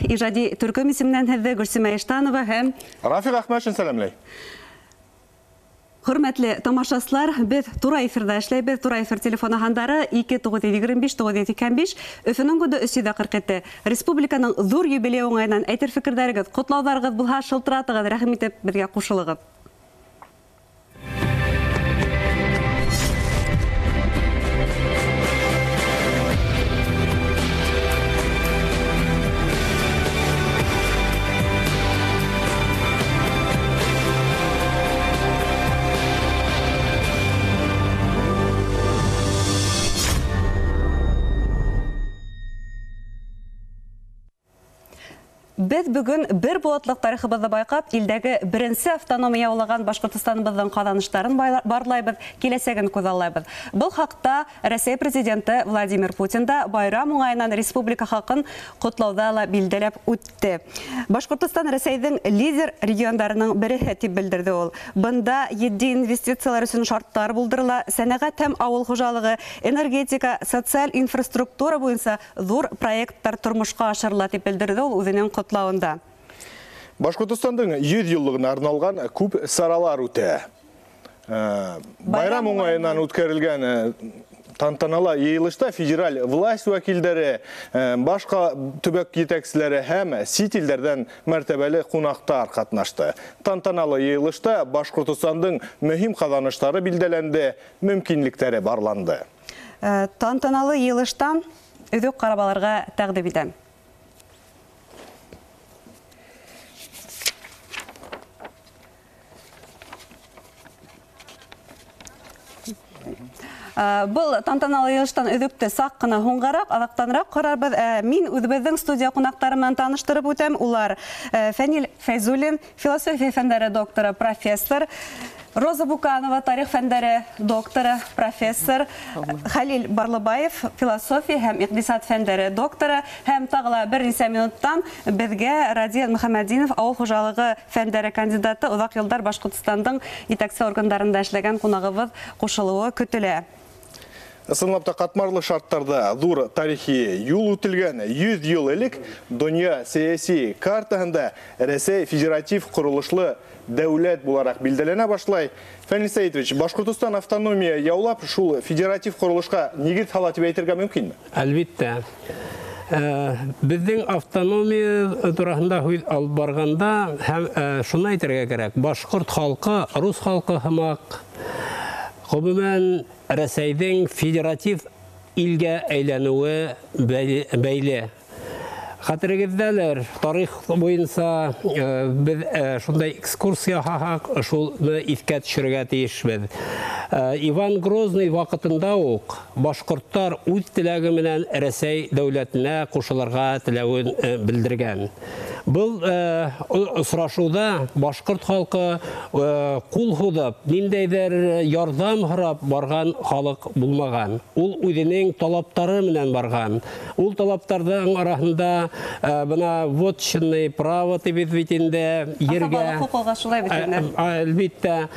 ижади түркім исемнен хәзі Гүлсима Эштанова һәм Рафик Ахмашин сәламлей. Хөрмәтле тамашачылар, без тура эфирдә эшләйбез. Тура эфир телефоны хандары 2925-925 Өфөнең годы 347. Республиканың зур юбилей уңайынан әйтер фикерләрегез, котлауларыгыз булһа шылтыратыгыз, рәхим итеп безгә кушылыгыз. Без бүген бер буатлык тарихыбызды байкап, илдәге беренче автономия улаган Башкортстаныбызның казанышларын барлайбыз, киләсәген күзаллайбыз. Бұл хакта Россия президенты Владимир Путин да байрам уңайынан республика халкын котлауда ла билдәләп үтте. Башкортстан Россиянең лидер регионнарының бире дип белдерде ул. Бында 7 инвестициялар өчен шартлар булдырыла, сәнәгать һәм авыл хуҗалыгы, энергетика, социаль инфраструктура буенча зур проектлар тормышка ашырыла дип белдерде ул үзенең котлауында. Башкортстандың 100 еллыгына арналган күп саралар үтә. Байрам уңайынан үткәрелгән тантаналы йыелышта федераль власть вәкилләре, башка төбәк җитәкчеләре һәм сит-илдәрдән мәртәбәле кунактар катнашты. Тантаналы йыелышта Башкортстандың мөһим казанышлары билдәләнде, мөмкинлекләре барланды. Тантаналы йыелыштан үзек карабаларга тәкъдим итәм. Бұл тантаналы йыелыштан өҙөктө саҡ ҡына һуңғараҡ, аҙаҡтаныраҡ ҡарарбыҙ. Мин үҙебеҙҙең студия ҡунаҡтары менән таныштырып үтәм. Улар Фәнил Фәйзуллин, философия фәндәре докторы, профессор, Роза Буканова, тарих фәндәре докторы, профессор, Хәлил Барлыбаев, философия һәм иҡтисад фәндәре докторы, һәм тағыла бер нисә минуттан беҙгә Радион Мөхәмәдинов, ауыл хужалығы фәндәре кандидаты, оҙаҡ йылдар Башҡортостандың етәксе органдарында эшләгән ҡунағыбыҙ ҡушылыуы көтөлә. Ысынлап та катмарлы шарттарда зур тарихи юл үтелгән 100 ел элек дөнья сәяси картаһында Рәсәй федератив ҡоролошлы дәүләт буларак билдәләнә башлай. Фәнил Сәйетович, Башкортостан автономия яулап, шул федератив ҡоролошҡа нигеҙ һала тип әйтергә мөмкинме? Әлбиттә. Безнең автономия тураһында һүҙ алып барганда, һәм шуны әйтергә кәрәк. Башҡорт халҡы, рус халҡы һымаҡ, ғөмүмән Рәсәйҙең федератив илгә әйләнеүе бәйле. Хәтерегеҙҙәлер, тарих буйынса беҙ шундай экскурсия яһаһаҡ, шуны иҫкә төшөрөргә тейешбеҙ. Иван Грозный ваҡытында уҡ башҡорттар үҙ теләге менән Рәсәй дәүләтенә ҡушылырға теләүен белдергән. Был осрашыуҙа башҡорт халҡы ҡул һуҙып, ниндәйҙер ярҙам һорап барған халыҡ булмаған. Ул үҙенең талаптары менән барған. Ул талаптарҙың араһында бына вотчинный право тибет бит инде ергә. Әлбиттә.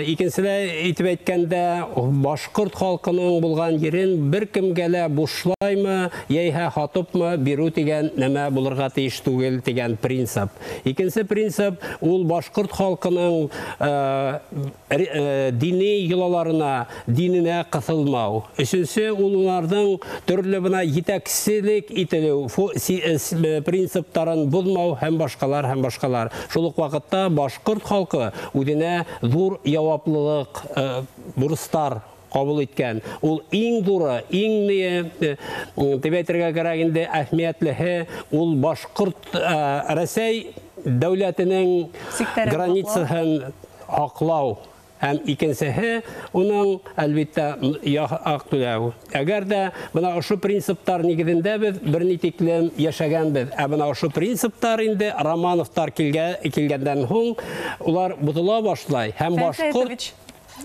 Икенселәй итеп әйткәндә, башҡорт халҡының булған ерен бер кемгә лә бушлаймы, йәиһә һатыпмы бирү тигән нәмә булырға тейеш түгел дигән принцип. Икенсе принцип ул башҡорт халҡының дини йолаларына, диненә ҡыҫылмау. Өсөнсө ул уларҙың төрлө бына етәкселек ителеү принциптарын булмау һәм башҡалар. Шул уҡ ваҡытта башҡорт халҡы үҙенә ҙур яуаплылыҡ, бурыстар ҡабул иткән. Ул иң ҙуры, иң тип әйтергә кәрәк инде әһмиәтлеһе ул башҡорт Рәсәй дәүләтенең границаһын һаҡлау. Һәм икенсеһе уның әлбиттә яҡ түләү. Әгәр дә бына ошо принциптар нигеҙендә беҙ бер ни тиклем йәшәгәнбеҙ. Ә бына ошо принциптар инде Романовтар килгәндән һуң улар бутыла башлай. Һәм башҡорт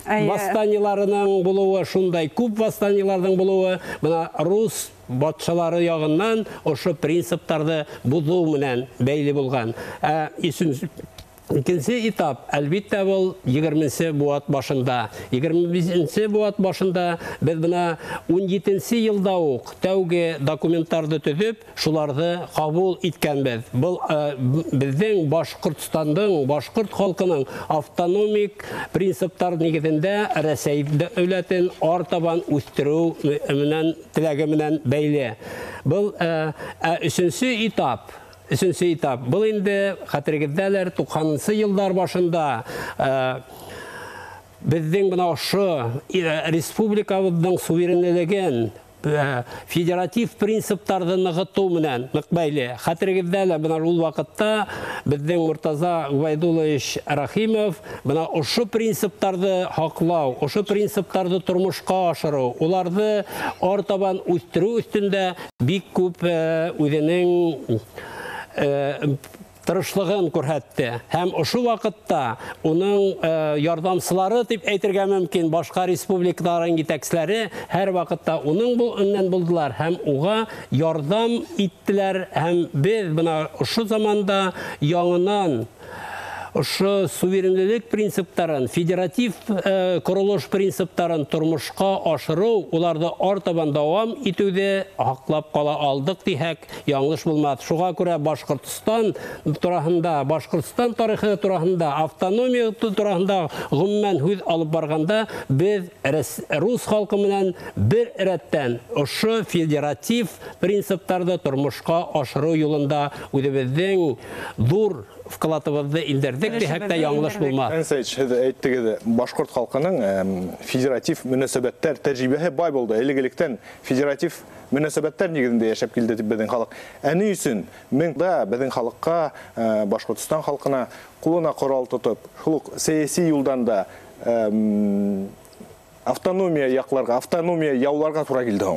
восстаниеларының булыуы, шундай күп восстаниеларҙың булыуы, бына рус батшалары яғынан ошо принциптарҙы боҙоу менән бәйле булған. Икенче этап, әлбәттә, был 20-нче буат башында. 25-нче буат башында без бuna 17-нче елда ук тәүге документларны төзеп, шуларны кабул иткәнбез. Бұл безнең Башкортстанның, башкорт халкының автономик принциптар нигезендә Рәсәй дәүләтен артабан үстерү менән теләге менән бәйле. Бұл өченче этап. Üçüncü etap. Бұл инде хәтерегездәләр 90-нчы еллар башында безнең бuna ошо республикабызның суверенлеген федератив принциптарды ныгыту менән нык бәйле. Хәтерегездәләр бuna ул вакытта безнең Муртаза Губайдуллович Рахимов бuna ошо принциптарды хаклау, ошо принциптарды тормышка ашыру, уларны артабан үстерү өстендә бик күп үзенең тырышлыгын күрһәтте. Һәм ошо вакытта уның ярдәмчылары дип әйтергә мөмкин, башка республикаларның җитәкчеләре һәр вакытта уның булыннан булдылар һәм уга ярдәм иттеләр. Һәм без бuna ошо заманда яңынан ошо суверенлек принциптарын, федератив корылыш принциптарын тормышка ашыру, уларны артабан дәвам итүдә хаклап кала алдык дисәк, яңлыш булмады. Шуңа күрә Башкортстан турында, Башкортстан тарихы турында, автономия турында гомумән сүз алып барганда, без рус халкы белән бер рәттән ошо федератив принциптарды тормышка ашыру юлында үзебезнең зур вкладыбызды индердек дисәк тә яңлыш булмады. Әнсәйч, әйттегез, башкорт халкының федератив мөнәсәбәттәр тәҗрибәһе бай булды. Элегелектән федератив мөнәсәбәттәр нигезендә яшәп килде дип безнең халык. Әни өчен монда безнең халыкка, Башкортстан халкына кулына корал тотып, шул сәяси юлдан да автономия якларга, автономия яуларга туры килде.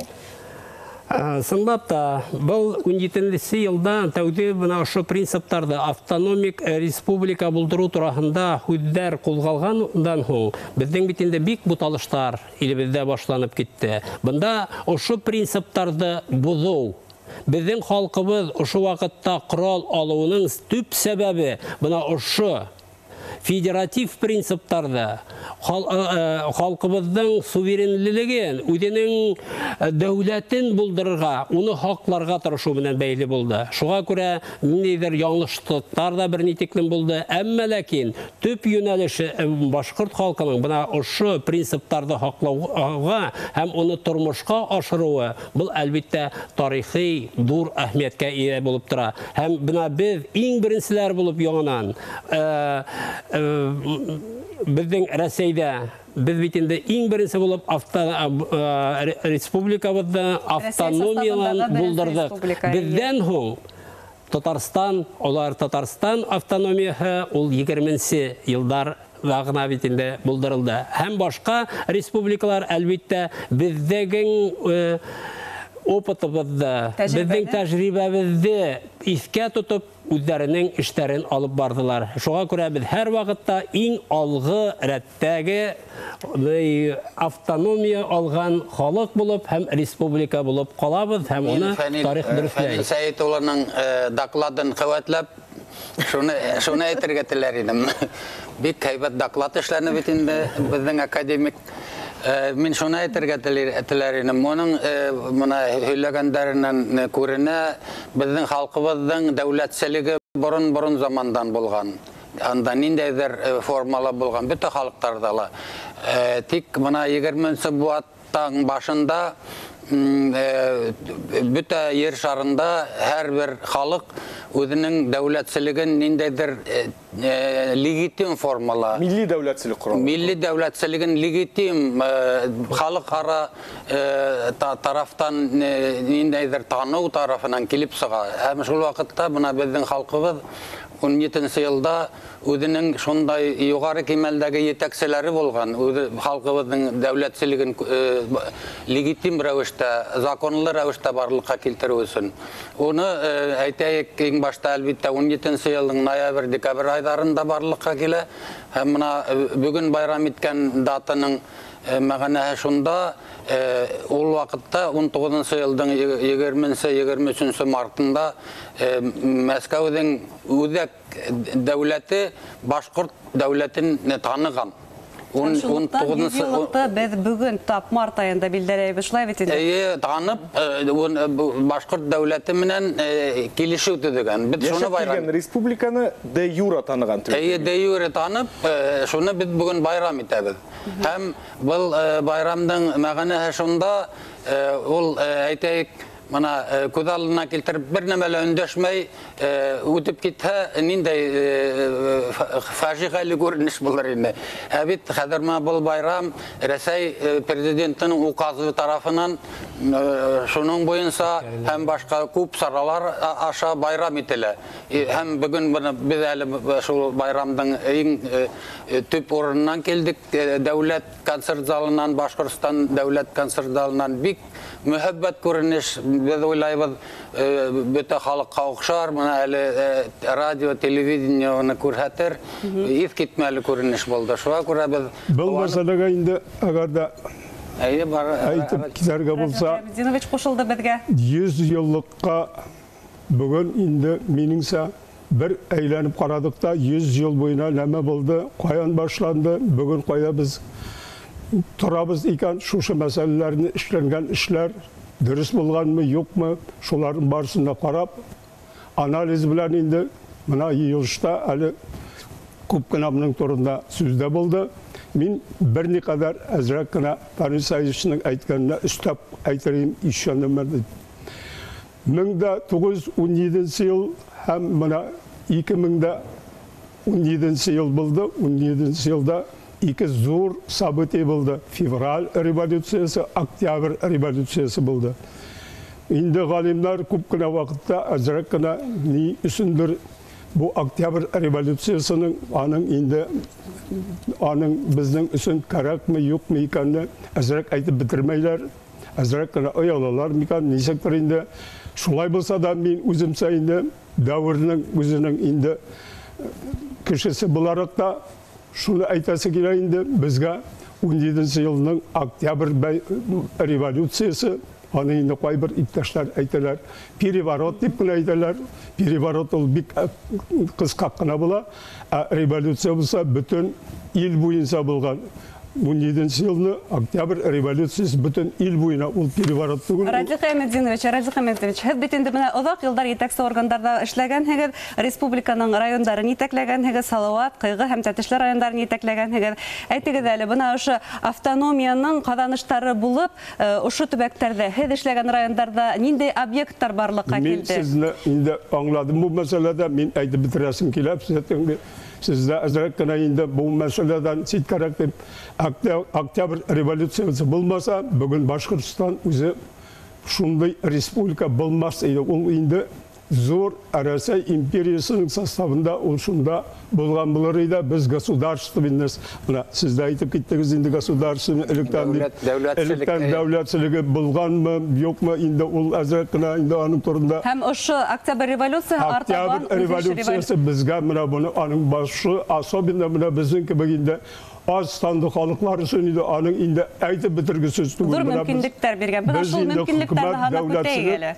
Сыңлап та, бұл 17-нче елда тәүде бuna ошо принциптарды автономик республика булдыру турасында хүзләр кузгалгандан соң безнең бит инде бик буталыштар илебездә башланып китте. Бында ошо принциптарды бузу, безнең халкыбыз ошо вакытта корал алуының төп сәбәбе бuna ошо федератив принциптарды, халкыбызның суверенлеген, үзенең дәүләтен булдырырга, уны хакларга тырышу белән бәйле булды. Шуңа күрә ниндидер яңлышлыклар да берни тиклем булды. Әмма ләкин төп юнәлеше башкорт халкының бuna ошо принциптарды хаклауга һәм уны тормышка ашыруы, бу әлбәттә тарихи зур әһмияткә ия булып тора. Һәм бuna без иң беренчеләр булып яңанан безнең Рәсәйдә без бит инде иң беренче булып республикабызда автономиялан булдырдык. Бездән соң Татарстан, олар Татарстан автономиясы ул 20-нче еллар вагына бит инде булдырылды. Һәм башка республикалар әлбәттә безнең опытыбызды, безнең тәҗрибәбезне искә тотып үзләренең эшләрен алып бардылар. Шуңа күрә без һәр вакытта иң алгы рәттәге автономия алган халык булып һәм республика булып калабыз һәм аны тарих дөрестләй. Сәйит уларның докладын куәтләп, шуны әйтергә теләр идем. Бик һәйбәт доклад эшләрне бит инде безнең академик. Мин шуны әйтергә теләр идем. Моның моны һөйләгәннәреннән күренә, безнең халкыбызның дәүләтчелеге борын замандан булган. Анда ниндәйдер формала булган бөтен халыктарда ла. Тик моны 20-нче буаттан башында бөтен ер шарында һәрбер халык үзенең дәүләтчелеген ниндәйдер легитим формала. Милли дәүләтчелек коралы. Милли дәүләтчелеген легитим халыкара тарафтан ниндәйдер тану тарафынан килеп чыга. Һәм шул вакытта моны безнең халкыбыз 17-нче елда үзенең шундай югары кимәлдәге җитәкчеләре булган, халкыбызның дәүләтчелеген легитим рәвештә, законлы рәвештә барлыкка килтерү өчен. Уны әйтәйек, иң башта әлбәттә 17-нче елның ноябрь-декабрь айларында барлыкка килә. Һәм менә бүген байрам иткән датаның мәгънәһе шунда, ул вакытта 19 елның 20-23 мартында Мәскәүнең үзәк дәүләте башкорт дәүләтен таныган. Шунлыктан без бүген тап март айында билдәләйбез, шулай бит инде. Танып, башкорт дәүләте менән килешү төзегән. Без шуны байрам республиканы де юра таныган. Де юра танып, шуны без бүген байрам итәбез. Һәм был байрамның мәгънәһе шунда, ул әйтәйек, Mana күҙаллына килтереп бер нәмәлә өндәшмәй үтеп китһә, ниндәй фажиғәле күренеш булыр инде. Ә бит хәзер был байрам Рәсәй президентының указы тарафынан шуның буенча һәм башка күп саралар аша байрам ителә. Һәм бүген без әле шул байрамның иң төп урынынан килдек. Дәүләт концерт залынан, Башкортстан дәүләт концерт залынан бик мөхәббәт күренеш. Biz уйлайбыз, бөтә халыкка охшар, менә әле радио, телевидение оны күрһәтер, ис китмәле күренеш булды. Шуңа күрә без был мәсьәләгә инде әгәр дә әйтеп китәргә булса, Зинович кушылды безгә. 100 еллыкка бүген инде минеңсә бер әйләнеп карадык та 100 ел буена нәмә булды, каян башланды, бүген кая без торабыз икән, шушы мәсьәләләрне эшләнгән эшләр дөрес булганмы, юкмы, шуларның барысына карап, анализ белән инде менә йылышта әле күп кенә моның турында сүздә булды. Мин берникадәр әзрәк кенә Парисаевичның әйткәненә өстәп әйтәрим, ишәнәм. 1917 ел һәм менә 2017 ел булды. 17 елда İki zor sabiti buldu. Fevral revolütsiyası, Oktyabr revolütsiyası buldu. İndi galimler kupkına vakitte azrakkına ni üstündür bu Oktyabr revolütsiyasının anın bizden üstün karak mı yok mu ikanını azrak aytıp bitirmeyler. Azrakkına oyalalar mikan nisektir indi. Şulay bulsa da min üzümse indi davrının üzünün indi kişisi bularak da şunu aytası kila indi bizga 17 yılının Oktyabr revolütsiyası onu indi koy bir iptaşlar aytalar. Perivarot deyip bunu aytalar. Perivarot ol bir kıskakına bula. Revolütsiya bulsa bütün il boyunca bulgan. 17 yılını Oktyabr revolütsiyası bütün il boyuna ol perivarot tuğun. Радик Әмәдинович, һез бит инде менә озак елдар итәкче органнарда эшләгәнһегез, республиканың райондарын итәкләгәнһегез, Салават, Кыйгы һәм Тәтешләр райондарын итәкләгәнһегез. Әйтегез әле, менә ошо автономияның казаныштары булып, ошо төбәктәрдә һез эшләгән райондарда нинди объекттар барлыкка килде? Мин сезне инде аңладым бу мәсьәләдә, мин әйтеп бетерәсем килә, sizde azrakkana indi bu meseleden sitkarak deyip Oktyabr revolütsiyası bulmasa bugün Başkırtistan üzü şunday respublika bulmaz idi. O indi zor Rusya imperiyasının sastavında oluşunda bulgan bularıyla biz gasudarstvenimiz buna sizde aytıp gittiniz indi gasudarstven elekten devletçiligi bulgan mı yok mu indi ol azrakkana indi anın turunda. Hem oşu Oktyabr revolütsiyası artaban revolütsiyası bizga mına bunu anın başı asobinde mına bizimki bugünde az sandık halklar için anın indi aytıp bitirgisiz. Zor mümkünlükler bergen. Buna şul mümkünlüklerle hana köteyeli.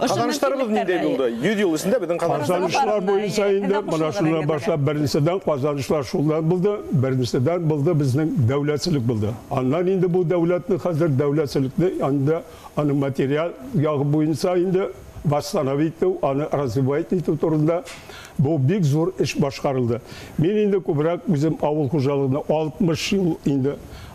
Kazanışlarımız neydi buldu? 100 yıl içinde bizim kazanışlar boyunca indi. Bana şundan başla birincisinden kazanışlar şundan buldu. Birincisinden buldu bizim devletçilik buldu. Anlar indi bu devletli hazır devletçilikli anda anı materyal yağı boyunca indi. Vastanavitli, anı razivayetli tuturunda bu büyük zor iş başkarıldı. Ben indi kubrak bizim avul hocalarına 60 yıl indi.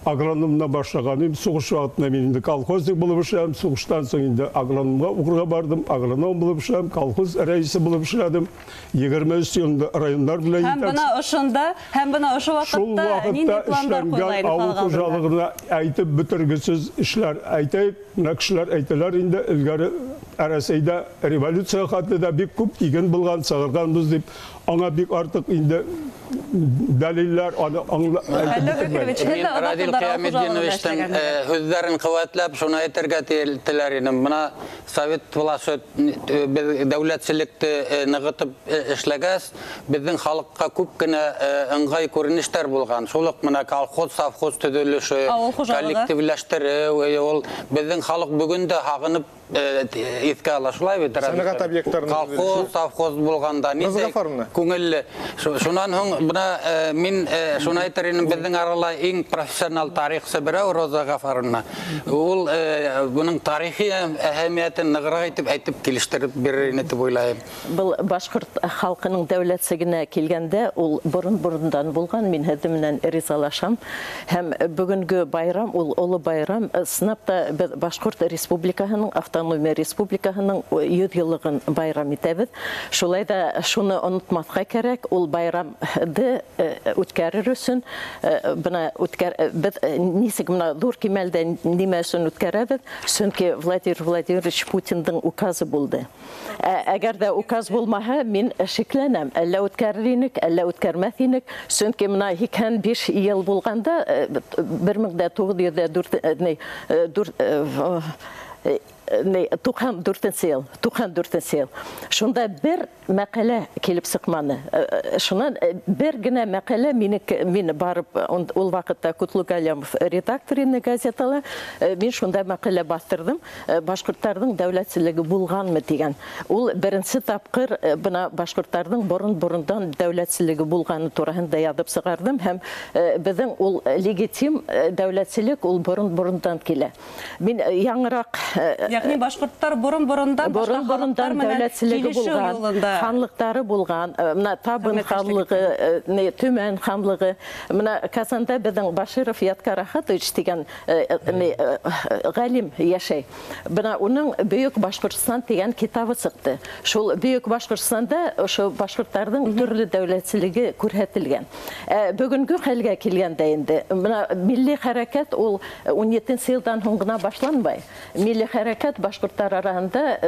Agronomla başlaganım, soğuş vaktinde ben indi kolxoznik bulup işledim. Soğuştan sonra indi agronomga okurga bardım, agronom bulup işledim, kolxoz reisi bulup işledim. 23 yılında rayonlar bile hem buna oşunda, hem buna oşu vakitte nindi planlar koyulaydı avul hocalarına aytıp bitirgisiz işler aytayıp, nakşiler aytılar indi ilgari arasıyda revolütsiya hattında bir küp igen bulgan, sağırganımız deyip ona bir artık indi deliller, onu Radil Қиямеддиновичтің сөздерін қуатлап, шуны айтырға телерінім. Мұна Совет власы дәулетшілікті нығытып ішләгәс, біздің халыққа көп кіні ыңғай көрініштер болған. Шолық мұна колхоз, совхоз төделіші, коллективләштірі, ол біздің халық бүгінді хағынып еске алашылай бет. Сәнәгать объекттарын колхоз, совхоз болғанда көңілі. Шунан мен шуны айтырының біздің аралай ең профессионал тарихсы бірі Роза Ғафарына. Ол бұның тарихи әхемиетін нығырақ айтып келіштіріп берерін етіп ойлайым. Бұл башқұрт халқының дәулетсігіне келгенде, ол бұрын-бұрындан болған, мен әдімінен ризалашам. Хәм бүгінгі байрам, ол олы байрам, сынапта Башқұрт Республиканың, Автономия Республиканың 100 жылдығын байрам етебіз. Шулайда шуны ұнытматқа керек, ол байрамды өткәрір өсін, біз несік мұна зор кемелді неме өсін өткәрәбіз, сөнке Владимир Владимирович Путиндің указы болды. Әгер де указ болмаға, мен шекленем, әлі өткәрірінік, әлі өткәрмәтінік, сөнке мұна 2-5 ел болғанда, 94 ел. Шунда бір мәқәлә келіп сықманы. Шунан бір гіне мәқәлә мен барып, ол вақытта Кутлук Алямов редакторыны газеталы, мен шунда мәқәлә бастырдым. Башқұрттардың дәулетсілігі болғанмы деген. Ол бірінші тапқыр башқұрттардың бұрын-бұрындан дәулетсілігі болғаны турасында ядып сығардым. Һәм біздің ол легитим дәулетсілік ол бұрын-бұрындан келе. Мен яңырақ яғни башқұрттар бұрын-бұрындан дәулетсілігі болған, ханлықтары болған, табын ханлығы, төмен ханлығы. Казанда біздің Баширов Ятка Рахатович деген ғалим яшай. Оның Бүйік Башқұртстан деген китабы сықты. Шол Бүйік Башқұртстанда башқұрттардың түрлі дәулетсілігі көрсетілген. Бүгінгі хәлге келгенде енді милли хәрәкәт ол 17 жылдан соңғына башланбай. Милли хәрәкәт башқұрттар арасында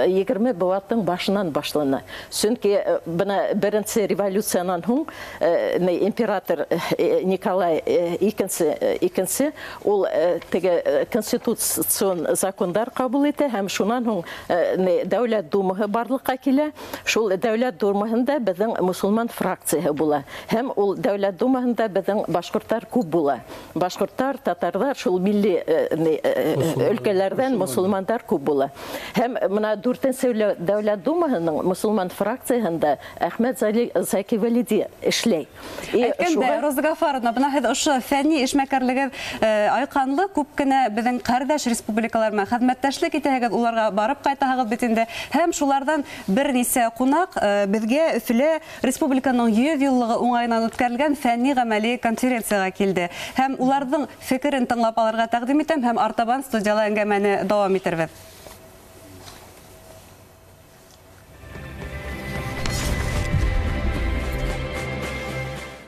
20 бауаттың башынан башлана. Сүнке бірінші революциянан соң император Николай II ол конституцион закондар қабыл еті, һәм шунан соң дәулет думығы барлыққа келе. Шул дәулет думығында біздің мұсылман фракциясы бола. Һәм ол дәулет думығында біздің башқұрттар көп бола. Башқұрттар, татарлар, шул милли өлкәләрдән мұсылмандар көп бола. Һәм мына 4-нче дәулет думаһының мұсылман фракцияһында Әхмәт Заки Валиди эшләй. Әйткәндә, Роза Ғафаровна, бына һез ошо фәнни эшмәкәрлеге айканлы күп кенә безнең кардәш республикалар менән хезмәттәшлек итәһегез, уларга барып кайтаһыгыз бит инде. Һәм шулардан бернисә кунак безгә Өфөлә республиканың 100 еллыгы уңайыннан үткәрелгән фәнни гамәли конференцияга килде. Һәм уларның фикерен тыңлап алырга тәкъдим итәм һәм артабан студияла әңгәмәне дәвам итәрбез.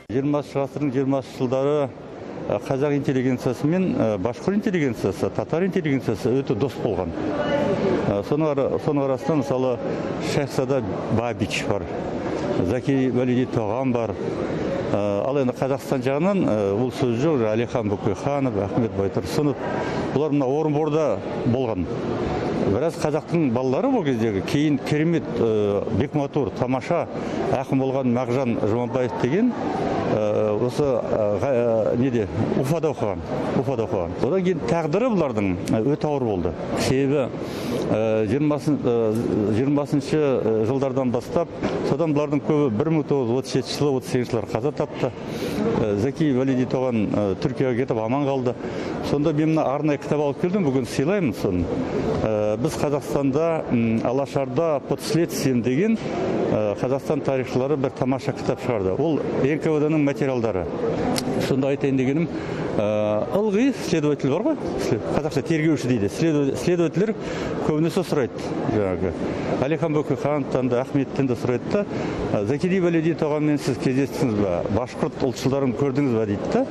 Ғасырдың 20 жылдары қазақ интеллигенциясы мен башқұрт интеллигенциясы, татар интеллигенциясы өте дос болған. Соның арасында мысалы Шахзада Бабич бар, Заки Валиди Тоған бар. Ал енді Қазақстан жағынан бұл сөз жоқ, Әлихан Бөкейханов, Ахмет Байтұрсынов, бұлар мына Орынборда болған. Біраз қазақтың балалары бұл кездегі кейін керемет бекматур, тамаша ақын болған Мағжан Жұмабаев деген осы Уфада оқыған. Одан кейін тағдыры бұлардың өте ауыр болды. Себебі 20-шы жылдардан бастап, содан бұлардың көбі 1937 жылы 38 жылдар қаза тапты. Заки Валиди Тоған Түркияға кетіп аман қалды. Сонда мен арнайы кітап алып келдім, бүгін сыйлаймын соны. Біз Қазақстанда Алашарда под следствием деген Қазақстан тарихшылары бір тамаша кітап шығарды. Ол НКВД-ның материалдары. Сонда айтайын дегенім, ылғи следователь бар ғой, қазақша тергеуші дейді. Следователер көбінесе сұрайды. Әлихан Бөкейхановтан да, Ахметтен де сұрайды. Заки Валиди Тоғанмен сіз кездестіңіз ба? Башқұрт ұлтшылдарын көрдіңіз ба дейді.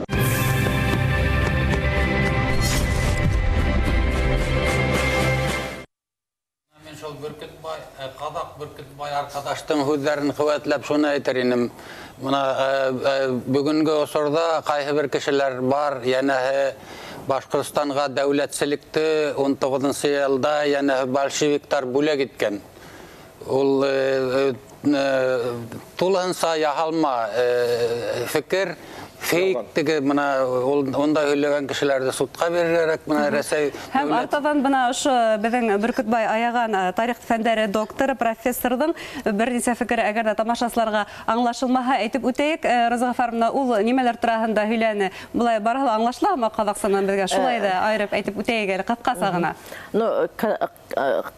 Qadak Bürkütbay arkadaştın hüzlerini kuvvetlep şunu aytar inim. Bugünkü osurda kayı bir kişiler var, yani Başkırstan'a devletçilikti 19. yılda yani Bolşevikler bule gitken. Ol tulhansa yahalma fikir fake mana onda öylegen kişilerde sutqa bererek mana Resey Hem artadan bana şu bizim Bürkütbay ayagan tarih fenleri doktor professorдың bir nese fikri eğer de tamaşaslarga anlaşılmaha aytып үтейік. Rızık Farmna ул немелер турасында һөйләне. Булай баралы аңлашыламы Қазақстаннан бергә шулай да айырып әйтеп үтәйек кыскасы гына.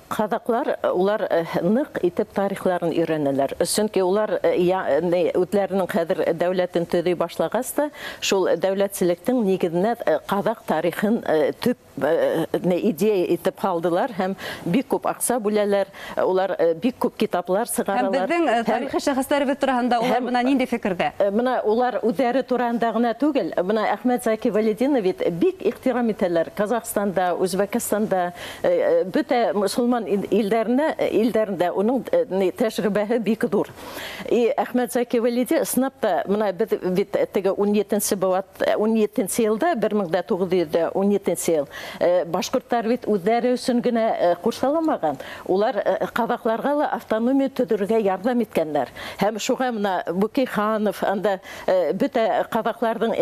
Qazaklар улар нык итеп тарихларын өйрәнәләр. Чөнки улар үтләренең хәзер дәүләтен төзи башлагас та, шул дәүләтчелектең нигезенә Казак тарихын төп идея итеп калдылар һәм бик күп акча бүләләр, улар бик күп китаплар сыгаралар. Һәм безнең тарихи шәхесләребез турында улар бына нинди фикердә? Менә улар үзләре турында гына түгел, менә Әхмәт Заки Валетдинов бик ихтирам итәләр. Казакстанда, Үзбәкстанда, бөтә мусульман илләрендә уның тәҗрибәһе бик зур. Әхмәт Заки Валетдинов снапта менә бит теге 17 елда 1917 ел башкортлар бит үзләре өчен генә курсаламаган. Улар казакларга да автономия төзергә ярдәм иткәннәр. Һәм шуга менә Букейханов анда бөтә казакларның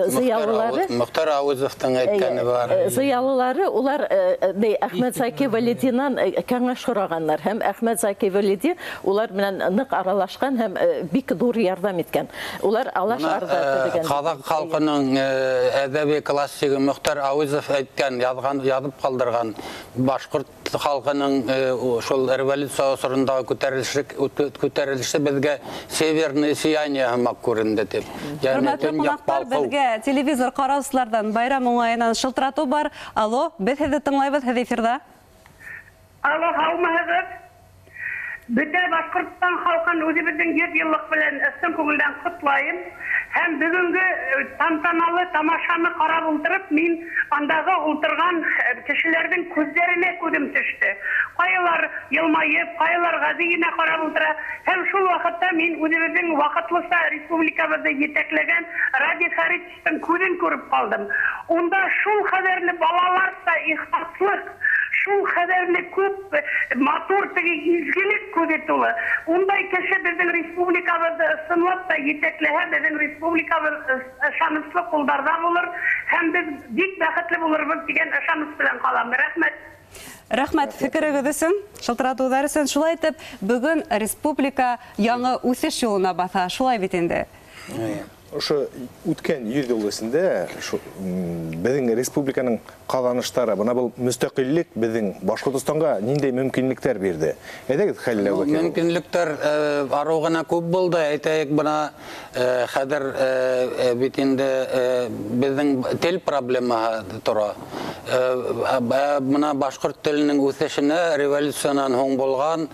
зыялылары Мөхтәр Авызовтың әйткәне бар. Зыялылары улар Әхмәт Заки Валетдиннан кәңәш сораганнар. Һәм Әхмәт Заки Валетдин улар белән нык аралашкан һәм бик зур ярдәм иткән. Улар алаш арда дигән. Казак халкының әдәби классигы Мөхтәр Авызов әйткән, язып калдырган башкорт халкының шул революция осырындагы күтәрелеше безгә северное сияние һәм күренде дип. Хөрмәтле кунаклар, безгә телевизор караусылардан байрам уңаеннан шылтырату бар. Алло, без һезне тыңлайбыз, һез эфирдә. Алло, һаумыгыз. Бөтә Башкортстан халкын үзебезнең 100 еллык белән ыстын күңелдән котлайым. Һәм бүгенге тантаналы тамашаны карап утырып, мин андагы утырган кешеләрнең күзләренә күзем төште. Кайлар елмаеп, кайлар гадигенә карап утыра. Һәм шул вакытта мин үзебезнең вакытлыса республикабызда җитәкләгән Ради Харичтың күзен күреп калдым. Унда шул хәбәрле балаларса ихтаслык, шул хәбәрле күп матур теге изгелек күзе тулы. Ундай кеше безнең республикабызда сынлап та җитәкләһә, безнең республикабыз ышанычлы кулдарда булыр һәм без бик бәхетле булырбыз дигән ышаныс белән калам. Рәхмәт. Рәхмәт фикерегез өчен, шылтыратулар өчен. Шулай итеп, бүген республика яңа үсеш юлына баса. Шулай бит инде. Ошо үткән 100 ел эсендә безнең республиканың казаныштары, бына бу мөстәкыйльлек безнең Башкортстанга ниндәй мөмкинлекләр бирде? Әйдәгез хәлләүгә. Мөмкинлекләр аругына күп булды. Әйтәйек, бына хәзер бит инде безнең тел проблемаһы тора. Бына башкорт теленең үсешенә революциянан һуң булган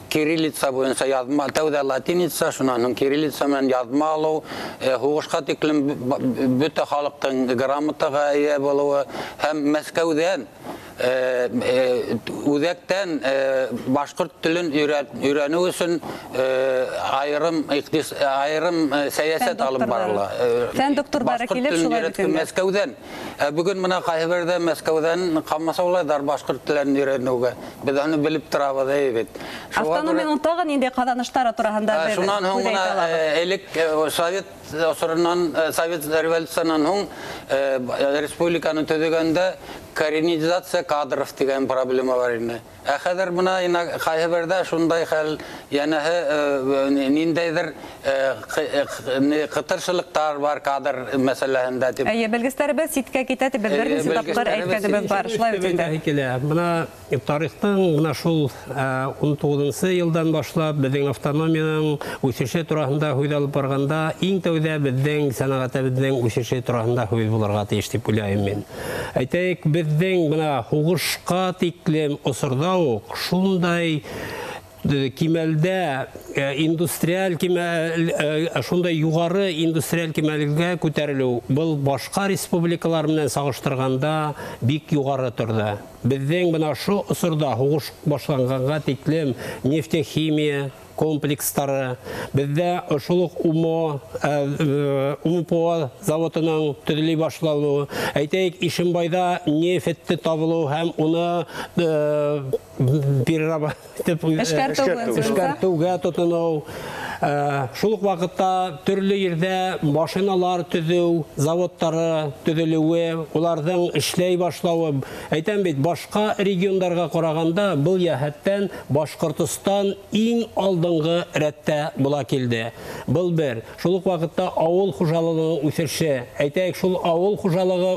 кириллица буенча язма, тәүдә латиница, шуннан һуң кириллица менән язма алу, хугышка тиклем бөтә халыктың грамотага ия булуы һәм Мәскәүдән үзәктән башкорт телен өйрәнү өчен айрым сәясәт алып барыла. Фән докторлары килеп шулай бит. Мәскәүдән. Бүген менә кайбердә Мәскәүдән камасаулар башкорт телен өйрәнүгә. Без аны белеп торабыз бит. Автономиянең тагын инде казаныштары турында без. Шуннан һуң менә элек Совет осырыннан, Совет революциянан һуң республиканы төзегәндә коренизация кадров дигән проблема бар инде. Хәзер менә кайбердә шундай хәл, янәһе ниндәйдер кытыршылыктар бар кадр мәсьәләһендә дип. Белгечләребез ситкә китә дип берничә тапкыр әйткәнебез бар. Шулай бит инде. Менә тарихтан менә шул 19 елдан башлап безнең автономиянең үсеше турында һөйләп барганда, иң тәүдә безнең сәнәгатебезнең үсеше турында һөйләп булырга тиеш дип уйлыйм мин. Әйтәйек, безнең менә хугышка тиклем осырда ук шундай кимәлдә индустриаль кимәл, шундай югары индустриаль кимәлгә күтәрелү был башка республикалар белән сагыштырганда бик югары торды. Біздің бұна шу ұсырда хуғыш башланғанға теклем нефтехимия комплекстары, бізде ұшылық УМПО заводының түрлі башлауы, әйтейік Ишимбайда нефтті табылу һәм оны эшкәртүгә тотыну. Шулық вақытта түрлі ерде машиналар түзеу, заводтары түзелуі, олардың ішлей башлауы. Әйтен бет, башқа региондарға қарағанда бұл яхеттен Башқұртстан ең алдыңғы рәтті бұла келді. Бұл бір. Шулық вақытта ауыл құжалығының үсірші. Әйтәйік, шул ауыл құжалығы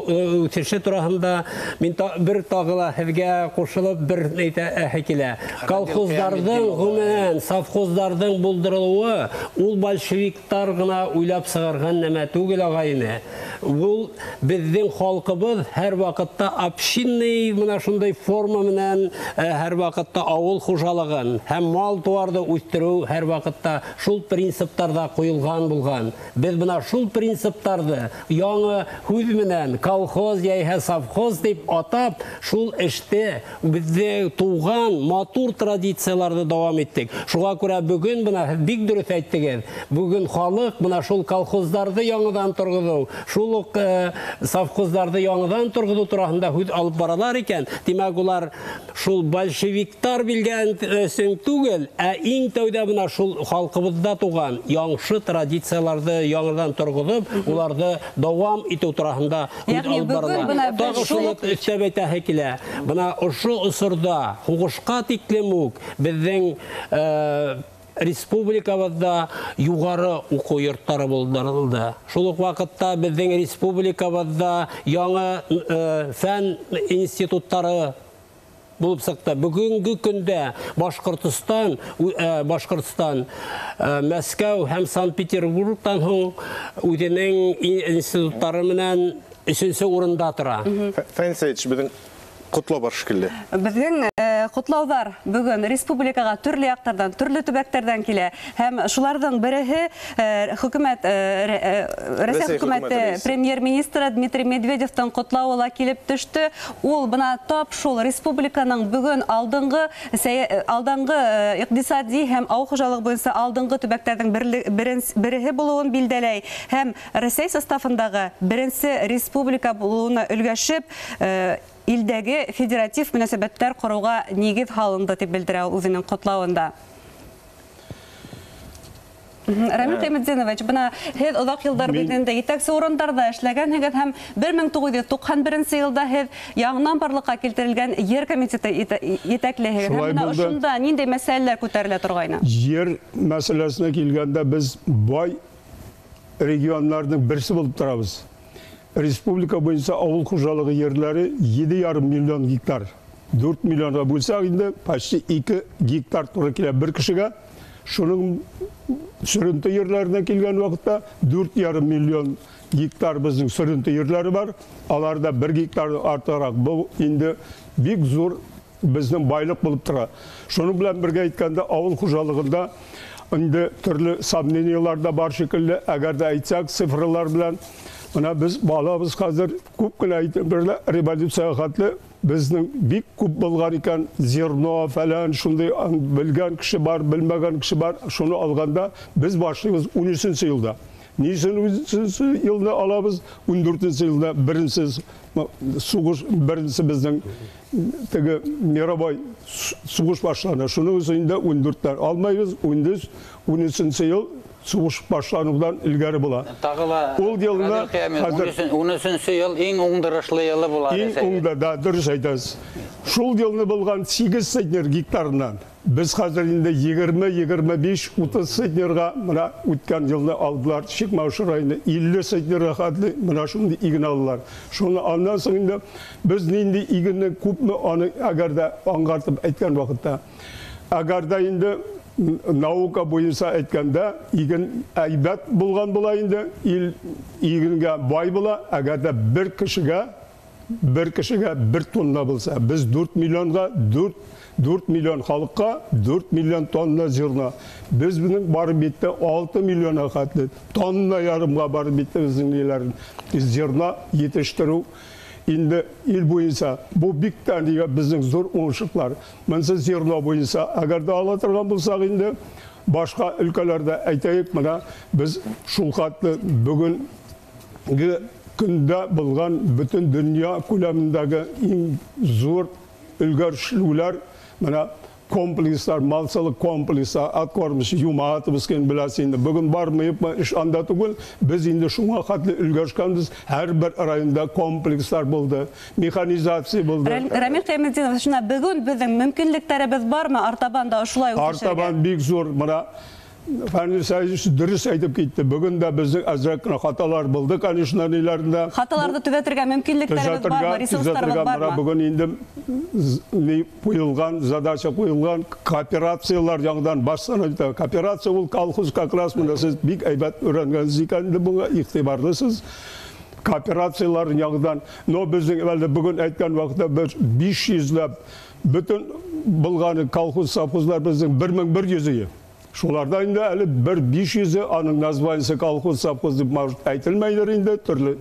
үсірші тұрағында мен бір тағыла хәвге қошылып бір әхекелі. Колхоздардың ғұмен, совхоздардың бұлдырылуы ул большевиктар гына уйлап сығарған нәмә түгел ағайыны. Бұл біздің халқыбыз һәр вақытта общинный мына шундай форма менән һәр вақытта ауыл хужалығын һәм мал туарды үстерү һәр вақытта шул принциптарда қойылған булган. Без мына шул принциптарды яңа хүз менән колхоз яһә совхоз дип атап, шул эште бездә туган матур традицияларды дәвам иттек. Шуңа күрә бүген мына бик дөрес әйттегез. Бүген халык мына шул колхозларды яңадан торгызу, шул совхозларды яңадан торгызу турасында хүз алып баралар икән. Димәк, улар шул большевиктар билгән сөң түгел, ә иң тәүдә мына шул халкыбызда туган яңшы традицияларды яңадан торгызып, уларды дәвам итү турасында хүз алып баралар. Тагы шуны өстәп әйтәһе килә. Мына ошо усырда хугышка тиклем үк безнең республикабызда югары уку йорттары булдырылды. Шул ук вакытта безнең республикабызда яңа фән институттары булып сыкты. Бүгенге көндә Башкортстан, Мәскәү һәм Санкт-Петербургтан һуң үзенең институттары менән 3нче урында тора. Фәнсәйт безнең Құтлау бар шикелле. Безнең құтлаулар бүген республикага төрле яктардан, төрле төбәктәрдән килә. Һәм шуларның береһе хөкүмәт Россия хөкүмәте премьер-министры Дмитрий Медведевтан құтлауына килеп төште. Ул бына тап шул республиканың бүген алдыңгы икътисади һәм ауыл хуҗалыгы буенча алдыңгы төбәктәрнең береһе булуын билдәләй. Һәм Россия составындагы беренче республика булуына өлгәшеп илдәге федератив мөнәсәбәтләр коруга нигез халынды дип белдерә үзенең котлавында. Рамил Кайметдинович, бына һез озак еллар битендә итәкче урыннарда эшләгән һәм 1991 елда һез яңадан барлыкка килтерелгән Ер комитеты итәклеһе. Менә шунда нинди мәсьәләләр күтәрелә торгайны? Ер мәсьәләсенә килгәндә без бай регионнарның берсе булып торабыз. Республика буенча авыл хуҗалыгы ерләре 7,5 миллион гектар. 4 миллионга булса инде почти 2 гектар туры килә бер кешегә. Шуның сөренте ерләренә килгән вакытта 4,5 миллион гектар безнең сөренте ерләре бар. Аларда 1 гектар артырак. Бу инде бик зур безнең байлык булып тора. Шуның белән бергә әйткәндә авыл хуҗалыгында инде төрле сомнениялар да бар шикелле. Әгәр дә әйтсәк цифрлар белән Мына biz балабыз хәзер күп кенә әйтәләр революция хәтле безнең бик күп булган икән зерно фәлән шундый белгән кеше бар, белмәгән кеше бар. Шуны алганда без башлыйбыз 13нче елда. Ничен 13нче елда алабыз 14нче елда беренче сугыш беренче безнең теге мировой сугыш башлана. Шуның өчен 14тән алмайбыз 13нче ел сугыш башланудан илгәре була. Ул елда 13нче ел иң уңдырышлы елы була. Иң уңда да дөрес әйтәсез. Шул елны булган 8 центнер гектарыннан без хәзер инде 20-25-30 центнерга мына үткән елны алдылар. Чикмаушы районы 50 центнерга хәтле мына шундый иген алдылар. Шуны аннан соң инде без нинди игенне күпме аны әгәр дә аңгартып әйткән вакытта әгәр дә инде наука буенча әйткәндә иген әйбәт булган була инде игенгә бай була әгәр дә бер кешегә 1 тонна булса без 4 миллионга 4 миллион халыкка 4 миллион тонна зерно без безнең бары битте 6 миллионга хәтле тонна ярымга бары битте безнең зерно җитештерү инде ил буенча бу бик тәнигә безнең зур уңышлар. Монсы зерно буенча әгәр дә ала торган булсак инде башка өлкәләрдә әйтәйек, менә без шул хәтле бүгенге көндә булган бөтен дөнья күләмендәге иң зур өлгәрешләр менә komplekslар, малсылык комплекслар, аткормыш юматыбыз кен беләсен. Бүген бармыйып эш анда түгел, без инде шуңа хәтле өлгәшкәнбез. Һәрбер районда комплекслар булды, механизация булды. Рамил Кыяметдинов, шуна бүген безнең мөмкинлекләребез бармы? Артабан да шулай үтешергә. Артабан бик зур. Менә Фәнил Сәйдис дөрес әйтеп китте. Бүген дә безнең әзрәк хаталар булды, конечно, ниләрендә. Хаталарны төзәтергә мөмкинлекләребез бармы? Ресурсларыбыз бармы? Бүген инде куелган, задача куелган кооперациялар яңдан башлана. Кооперация ул колхоз как раз менә сез бик әйбәт өйрәнгәнсез икән, буга игътибарлысыз. Кооперациялар яңдан, но безнең бүген әйткән вакытта 500ләп бөтен булган колхоз совхозлар безнең 1100 Шуларда инде әле 1500 аның названиесе колхоз совхоз дип әйтелмәйдер инде, төрле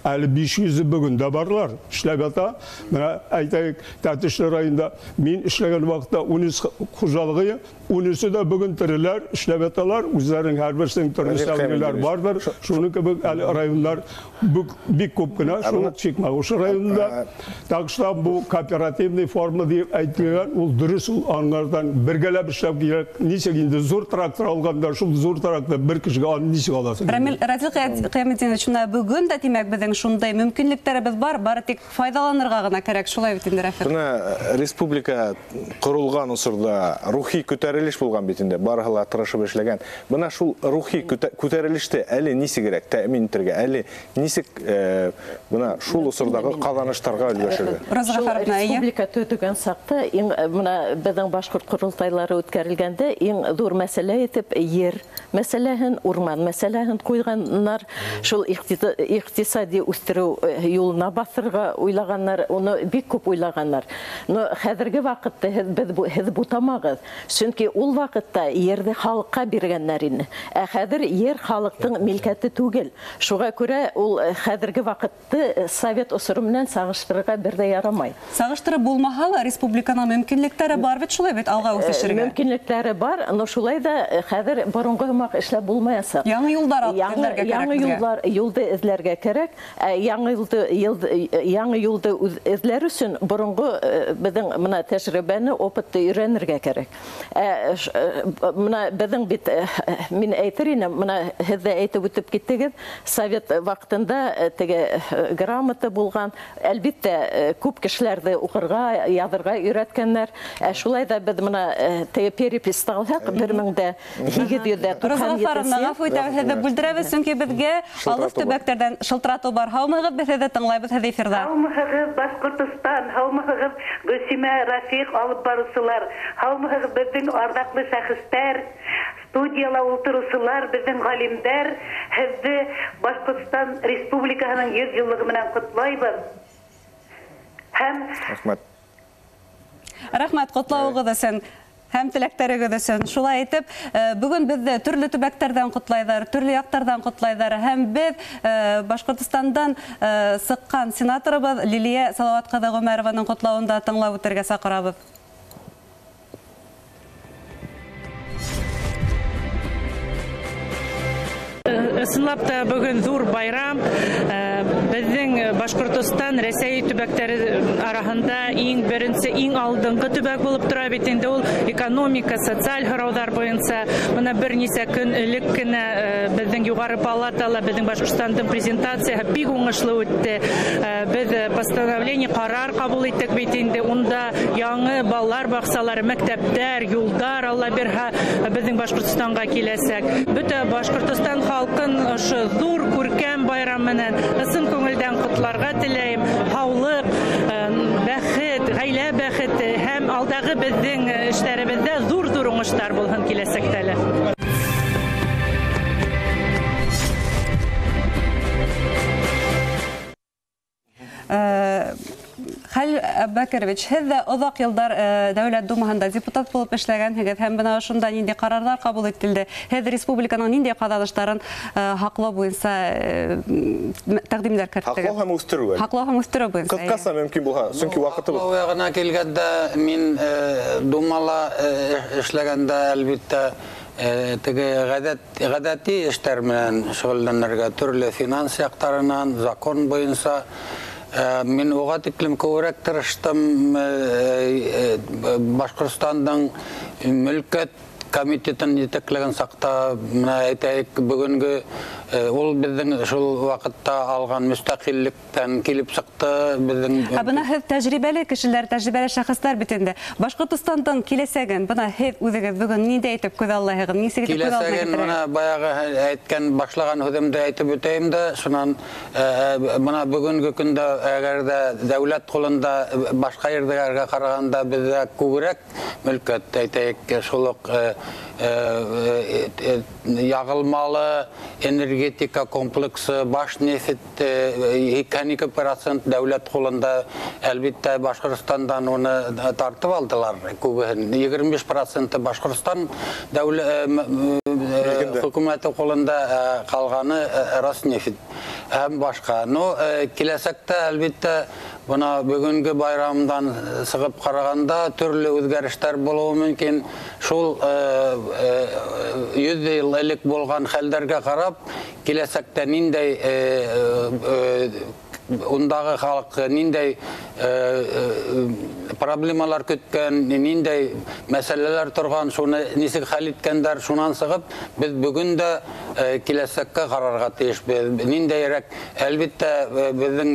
әле 500 бүген дә барлар. Эшләп ята. Менә әйтәйек, Тәтешле районында мин эшләгән вакытта 13 хуҗалыгы, 13 дә бүген тереләр, эшләп яталар, үзләренең һәрберсенең төрле сәүдәләр бардыр. Шуны кебек әле районнар бик күп кенә, шул чикмә. Ошо районда тагышлап бу кооперативный форма дип әйтелгән, ул дөрес, ул аңардан бергәләп эшләп кирәк. Ничек инде зур трактор алганда, шул зур трактор бер кешегә аны ничек аласың? Рамил Кыяметдинов, шуна бүген дә тимәк безнең шундай мөмкинлекләребез бар, бары тик файдаланырга гына кирәк. Шулай бит инде, Рафик. Шуна республика корылган усырда рухи күтәрелеш булган бит инде, барыгыла тырышып эшләгән. Менә шул рухи күтәрелеште әле ничек кирәк тәэмин итәргә, әле ничек менә шул усырдагы казаныштарга өлгәшергә? Республика төтүгән сакта, менә безнең башкорт курултайлары үткәрелгәндә иң зур мәсьәлә итеп ер мәсьәләһен, урман мәсьәләһен куйганнар. Шул икътисади үстерү юлына басырга уйлаганнар, уны бик күп уйлаганнар. Но хәзерге вакытта һез бутамагыз. Чөнки ул вакытта ерде халыкка биргәннәр инде. Ә хәзер ер халыктың милкәте түгел. Шуга күрә ул хәзерге вакытты совет усыры белән сагыштырырга бер дә ярамай. Сагыштырып булмаһа ла республиканың мөмкинлекләре бар бит, шулай бит алга үсешергә. Мөмкинлекләре бар, но шулай да хәзер борынгы гымак эшләп булмаясак. Яңа юллар эзләргә кирәк. Яңа юлды эзләргә кирәк. Яңа юлды эзләр өчен борынгы безнең менә тәҗрибәне, опытты өйрәнергә кирәк. Менә безнең бит мин әйтер идем, менә һез дә әйтеп үтеп киттегез, совет вакытында теге грамота булган, әлбәттә күп кешеләрне укырга, язырга өйрәткәннәр. Шулай да без менә теге перепис алсак 1797 гафу итәбез, һеҙҙе бүлдерәбез, сөнки беҙгә алыҫ төбәктәрҙән шылтыратыу бар. Һаумыһығыҙ, без һеҙҙе тыңлайбыҙ, һеҙ эфирҙа. Һаумыһығыҙ, Башҡортостан, һаумыһығыҙ, Гөлсимә, Рафиҡ алып барыусылар, һаумыһығыҙ, беҙҙең арҙаҡлы шәхестәр, студияла ултырыусылар, беҙҙең ғалимдар, һеҙҙе Башҡортостан Республикаһының 100 йыллығы менән ҡотлайбыҙ. Рәхмәт, ҡотлауығыҙ өсөн. Һәм теләктәрегеҙ өсөн. Шулай итеп, бүген беҙҙе төрлө төбәктәрҙән ҡотлайҙар, төрлө яҡтарҙан ҡотлайҙар. Һәм беҙ Башҡортостандан сыҡҡан сенаторыбыҙ Лилиә Салауат ҡыҙы Ғүмәрованың ҡотлауында тыңлап үтергә саҡырабыҙ. Ысынлап та бүген ҙур байрам. Безнең Башҡортостан Рәсәй төбәктәре араһында иң беренсе, иң алдынғы төбәк булып тора бит инде. Ул экономика, социаль һорауҙар буйынса менә бер нисә көн элек кенә безнең юғары палатала безнең Башҡортостандың презентацияһы бик уңышлы үтте. Без постановление, ҡарар ҡабул иттек бит инде. Унда яңы балалар баҡсалары, мәктәптәр, юлдар, Алла бирһә, безнең Башҡортостанға киләсәк. Бөтә Башҡортостан халҡын ошо ҙур күркәм байрам менән ысын күңелдән ҡотларға теләйем. Һаулыҡ, бәхет, ғаилә бәхете һәм алдағы безнең эштәребеҙҙә ҙур уңыштар булһын киләсәктә лә. Хәл Бәкерович, һеҙ ҙә оҙаҡ йылдар Дәүләт Думаһында депутат булып эшләгәнһегеҙ һәм бына шунда ниндәй ҡарарҙар ҡабул ителде? Һеҙ республиканың ниндәй ҡаҙаныштарын һаҡлау буйынса тәҡдимдәр кертегеҙ? Һаҡлау һәм үҫтереү. Һаҡлау һәм үҫтереү буйынса. Ҡыҫҡаса мөмкин булһа, сөнки ваҡытыбыҙ. Һаҡлау яғына килгәндә, мин Думала эшләгәндә, әлбиттә, теге ғәҙәти эштәр менән шөғөлләнергә, төрлө финанс яҡтарынан, закон буйынса мин уға тиклем күберәк тырыштым. Башҡортостандың мөлкәт комитетын етәкләгән саҡта, әйтәйек, бөгөнгө ул беҙҙең шул ваҡытта алған мөстәҡиллектән килеп сыҡты. Бына һеҙ тәжрибәле кешеләр, тәжрибәле шәхестәр бит инде. Башҡортостандың киләсәген бына һеҙ үҙегеҙ бөгөн ниндәй итеп күҙаллайһығыҙ? Киләсәген баяғы әйткән, башлаған һүҙемде әйтеп үтәйем дә, шунан бына бөгөнгө көндә әгәр дә дәүләт ҡулында башҡа ерҙәргә ҡарағанда беҙҙә күберәк мөлкәт, әйтәйек, шул уҡ яғылмалы энергетика комплексы, баш нефт 2% дәүләт ҡулында, әлбиттә Башҡортостандан уны тартып алдылар күбеһен. 25% Башҡортостан хөкүмәте ҡулында ҡалғаны Роснефть һәм башҡа. Киләсәктә, әлбиттә, бына бөгөнгө байрамдан сығып ҡарағанда төрлө үҙгәрештәр булыуы мөмкин. Шул 100 йыл элек булған хәлдәргә ҡарап, киләсәктә ниндәй ундағы халыҡ ниндәй проблемалар көткән, ниндәй мәсьәләләр торған, шуны нисек хәл иткәндәр, шунан сығып, беҙ бөгөн дә киләсәккә ҡарарға тейешбеҙ. Ниндәйерәк, әлбиттә, беҙҙең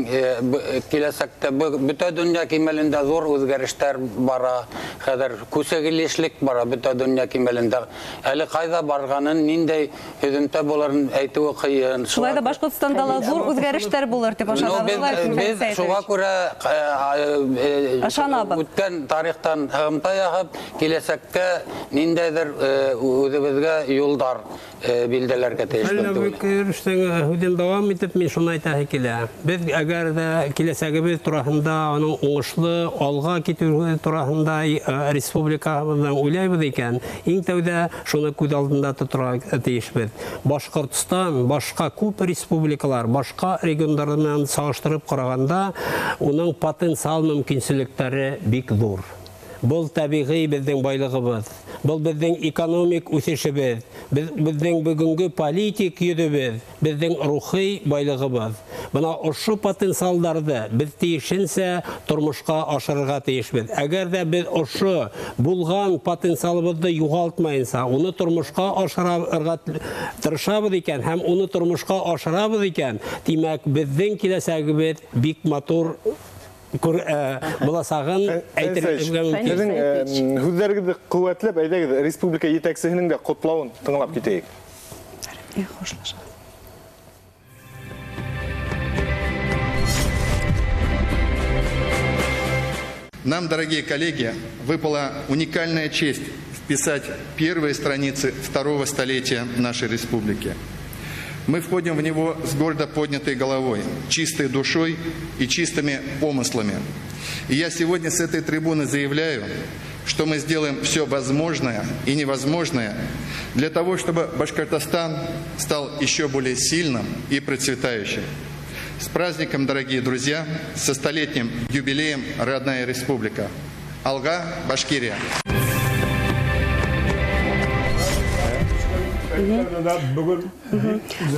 киләсәктә бөтә донъя кимәлендә ҙур үҙгәрештәр бара, хәҙер күсегелешлек бара бөтә донъя кимәлендә. Әле ҡайҙа барғанын, ниндәй һөҙөмтә булырын әйтеүе ҡыйын. Шулай да Башҡортостанда ла ҙур үҙгәрештәр булыр дип ашағанбыҙ. Беҙ шуға күрә үткән тарихтан һығымта яһап, киләсәккә ниндәйҙер үҙебеҙгә юлдар билдәләргә тейешбеҙ. Һүҙен дауам итеп, мин шуны әйтәһе килә. Беҙ әгәр ҙә киләсәгебеҙ тураһында, уның уңышлы алға китеүе тураһында республикабыҙҙан уйлайбыҙ икән, иң тәүҙә шуны күҙ алдында тоторға тейешбеҙ. Башҡортостан, башҡа күп республикалар, башҡа региондар менән сағыштырып ҡарағанда, уның потенциал мөмкинселектәре бик ҙур. Был табиғи беҙҙең байлығыбыҙ, был беҙҙең экономик үҫешебеҙ, беҙҙең бөгөнгө политик йөҙөбеҙ, беҙҙең рухи байлығыбыҙ. Бына ошо потенциалдарҙы беҙ тейешенсә тормошҡа ашырырға тейешбеҙ. Әгәр ҙә беҙ ошо булған потенциалыбыҙҙы юғалтмайынса, уны тормошҡа ашырырға тырышабыҙ икән һәм уны тормошҡа ашырабыҙ икән, тимәк, беҙҙең киләсәгебеҙ бик матур буласағын әйтергә мөмкин. Һүҙҙәрегеҙҙе ҡеүәтләп, әйҙәгеҙ, республика етәксеһенең дә ҡотлауын тыңлап китәйек. Нам, дорогие коллеги, выпала уникальная честь вписать первые страницы второго столетия нашей республики. Мы входим в него с гордо поднятой головой, чистой душой и чистыми помыслами. И я сегодня с этой трибуны заявляю, что мы сделаем все возможное и невозможное для того, чтобы Башкортостан стал еще более сильным и процветающим. С праздником, дорогие друзья, со столетним юбилеем «Родная республика». Алга, Башкирия.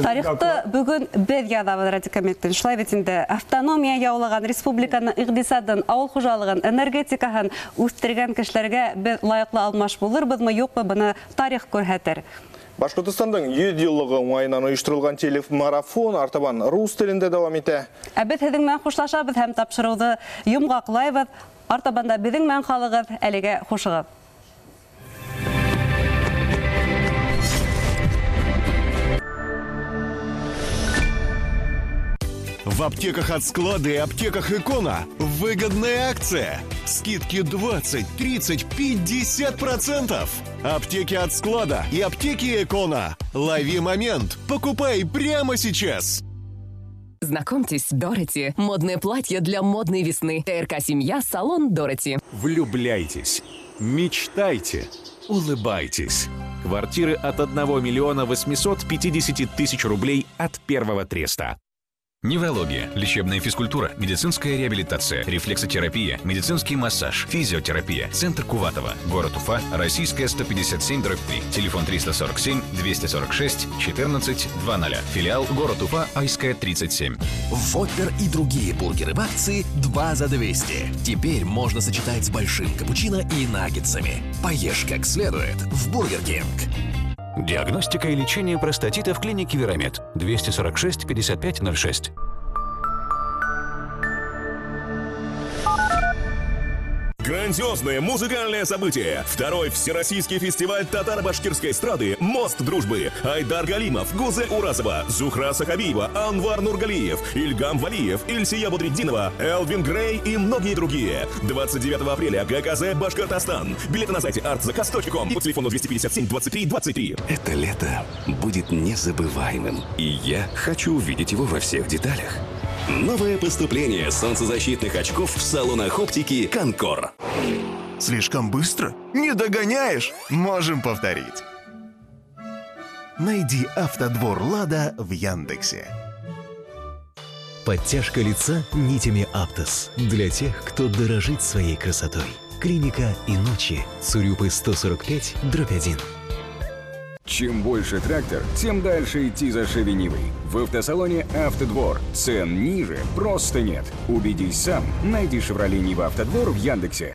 Тарихты бөгөн беҙ яҙабыҙ радикомиттен. Шулай бит инде автономия яулаған республиканың иғтисадын, ауыл хужалығын, энергетикаһын үҫтергән кешеләргә беҙ лайыҡлы алмаш булырбыҙмы, юҡмы, быны тарих күрһәтер. Башҡортостандың 100 йыллығы уңайынан ойоштырылған телемарафон артабан рус телендә дауам итә. Беҙ һеҙҙең менән хушлашабыҙ һәм тапшырыуҙы йомғаҡлайбыҙ. Артабанда беҙҙең менән ҡалығыҙ, әлегә хушығыҙ. В аптеках от склада и аптеках Икона выгодная акция. Скидки 20, 30, 50%. Аптеки от склада и аптеки Икона. Лови момент. Покупай прямо сейчас. Знакомьтесь, Дороти. Модное платье для модной весны. ТРК «Семья», салон Дороти. Влюбляйтесь, мечтайте, улыбайтесь. Квартиры от 1 миллиона 850 тысяч рублей от первого треста. Неврология, лечебная физкультура, медицинская реабилитация, рефлексотерапия, медицинский массаж, физиотерапия. Центр Куватова, город Уфа, Российская 157/3, телефон 347 246 14 00. Филиал город Уфа, Айская 37. Воппер и другие бургеры в акции 2 за 200. Теперь можно сочетать с большим капучино и наггетсами. Поешь как следует в Бургер Кинг. Диагностика и лечение простатита в клинике Верамед. 246 55 06. Грандиозное музыкальное событие. Второй всероссийский фестиваль татаро-башкирской эстрады «Мост дружбы». Айдар Галимов, Гузе Уразова, Зухра Сахабиева, Анвар Нургалиев, Ильгам Валиев, Ильсия Будриддинова, Элвин Грей и многие другие. 29 апреля ГКЗ Башкортостан. Билеты на сайте artzakaz.com и по телефону 257 23 23. Это лето будет незабываемым, и я хочу увидеть его во всех деталях. Новое поступление солнцезащитных очков в салонах оптики «Конкор». Слишком быстро? Не догоняешь? Можем повторить. Найди «Автодвор Лада» в Яндексе. Подтяжка лица нитями Аптос. Для тех, кто дорожит своей красотой. Клиника и ночи. Цурюпы 145/1. Чем больше трактор, тем дальше идти за шевенивой. В автосалоне «Автодвор». Цен ниже просто нет. Убедись сам. Найди «Шевроле Нива Автодвор» в Яндексе.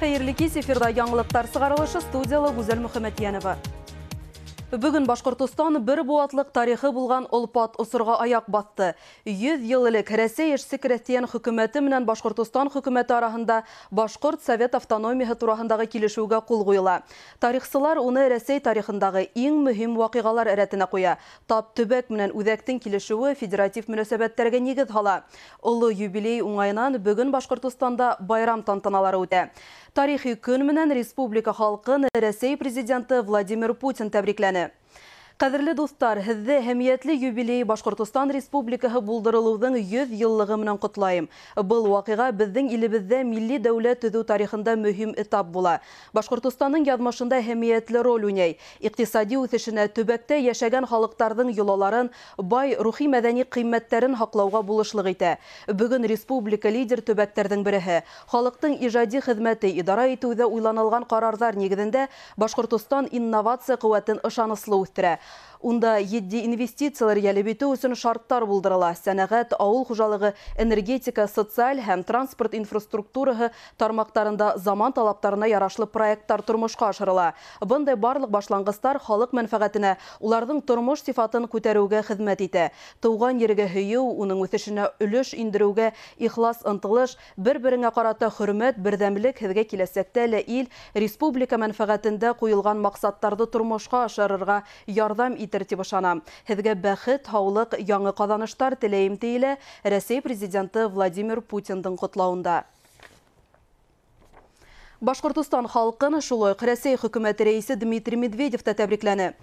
Хәерле кич, эфирда яңлыктар сыгарылышы, студиялы Гүзәл Мөхәммәтьянова. Бүгін Башкортостан бір буатлык тарихы булган олпат осырга аяк басты. 100 ел элек Рәсәй эшсе крәстиян хөкүмәте менән Башкортостан хөкүмәте арасында Башкорт Совет автономияһы турасындагы килешүгә кул куела. Тарихчылар уны Рәсәй тарихындагы иң мөһим вакыйгалар рәтенә куя. Тап төбәк менән үҙәктең килешүе федератив мөнәсәбәттәргә нигез һала. Улы юбилей уңайынан бүген Башкортостанда байрам тантаналары үтә. Тарихи көн менән республика халкын Рәсәй президенты Владимир Путин тәбрикләне. Кадерле достар, һеҙҙе һәмиәтле юбилей Башкортостан Республикаһы булдырылыуҙың 100 йыллығы менән ҡотлайым. Был ваҡиға беҙҙең илебеҙҙә милли дәүләт төҙөү тарихында мөһим этап була. Башкортостандың яҙмышында һәмиәтле роль уйнай. Иҡтисади үҫешенә, төбәктә йәшәгән халыҡтарҙың йолаларын, бай рухи мәҙәни ҡиммәттәрен һаҡлауға булышлыҡ итә. Бөгөн республика лидер төбәктәрҙең береһе. Халыҡтың ижади хеҙмәте идара итеүҙә уйланылған ҡарарҙар нигеҙендә Башкортостан инновация ҡеүәтен ышаныслы үҫтерә. Унда 7 инвестициялар йәлеп итеү өсөн шарттар булдырыла. Сәнәғәт, ауыл хужалығы, энергетика, социаль һәм транспорт инфраструктураһы тармақтарында заман талаптарына ярашлы проекттар тормошҡа ашырыла. Бындай барлыҡ башланғыстар халыҡ мәнфәғәтенә, уларҙың тормош сифатын күтәреүгә хеҙмәт итә. Тыуған ергә һөйөү, уның үҫешенә өлөш индереүгә ихлас ынтылыш, бер-береңә ҡарата хөрмәт, берҙәмлек һеҙгә киләсәктә лә ил, республика мәнфәғәтендә ҡуйылған маҡсаттарҙы тормошҡа ашырырға ярҙам итә. Ышанам. Һеҙгә бәхет, һаулыҡ, яңы ҡаҙаныштар теләйем тиелә Рәсәй президенты Владимир Путиндың ҡотлауында. Башкортостан халҡын шулай Рәсәй хөкүмәте рәйесе Дмитрий Медведев та тәбрикләне.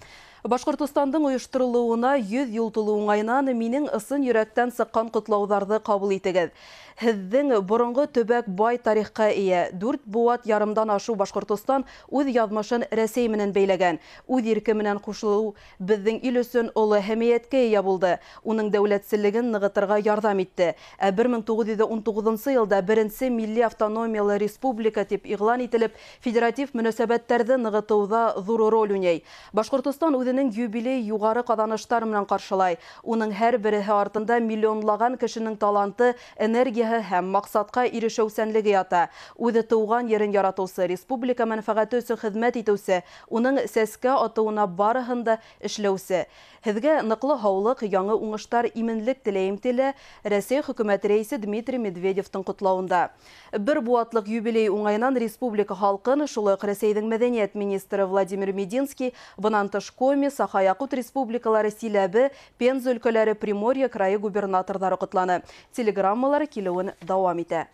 Башкортостандың ойоштырылыуына 100 йыл тулу уңайынан минең ысын йөрәктән сыҡҡан ҡотлауҙарҙы ҡабул итегеҙ. Һеҙҙең боронғо төбәк бай тарихҡа эйә. 4 быуат ярымдан ашу Башкортостан үҙ яҙмышын Рәсәй менән бәйләгән. Үҙ ирке менән ҡушылыу беҙҙең ил өсөн оло һәмиәткә эйә булды. Уның дәүләтселеген нығытырға ярҙам итте. 1919 йылда 1-нсе милли автономиялы республика тип иғлан ителеп, федератив мөнәсәбәттәрҙе нығытыуҙа ҙур роль уйнай. Башкортостан үҙенең юбилей юғары ҡаҙаныштар менән ҡаршылай. Уның һәр береһе артында миллионлаған кешенең таланты, энергияһы һәм маҡсатҡа ирешеүсәнлеге ята. Үҙе тыуған ерен яратыусы, республика мәнфәғәте өсөн хеҙмәт итеүсе, уның сәскә атыуына барыһында эшләүсе. Һеҙгә ныҡлы һаулыҡ, яңы уңыштар, именлек теләйем тиле Рәсәй хөкүмәте рәйесе Дмитрий Медведевтың ҡотлауында. Бер буатлыҡ юбилей уңайынан республика халҡын, шулай уҡ Рәсәйҙең мәҙәниәт министры Владимир Мединский, бынан тыш Коми, Саха-Якут республикалары Силәбе, Пенза өлкәләре Приморье крайы губернаторлары котланы. Телеграммалары килеуен дәвам итә.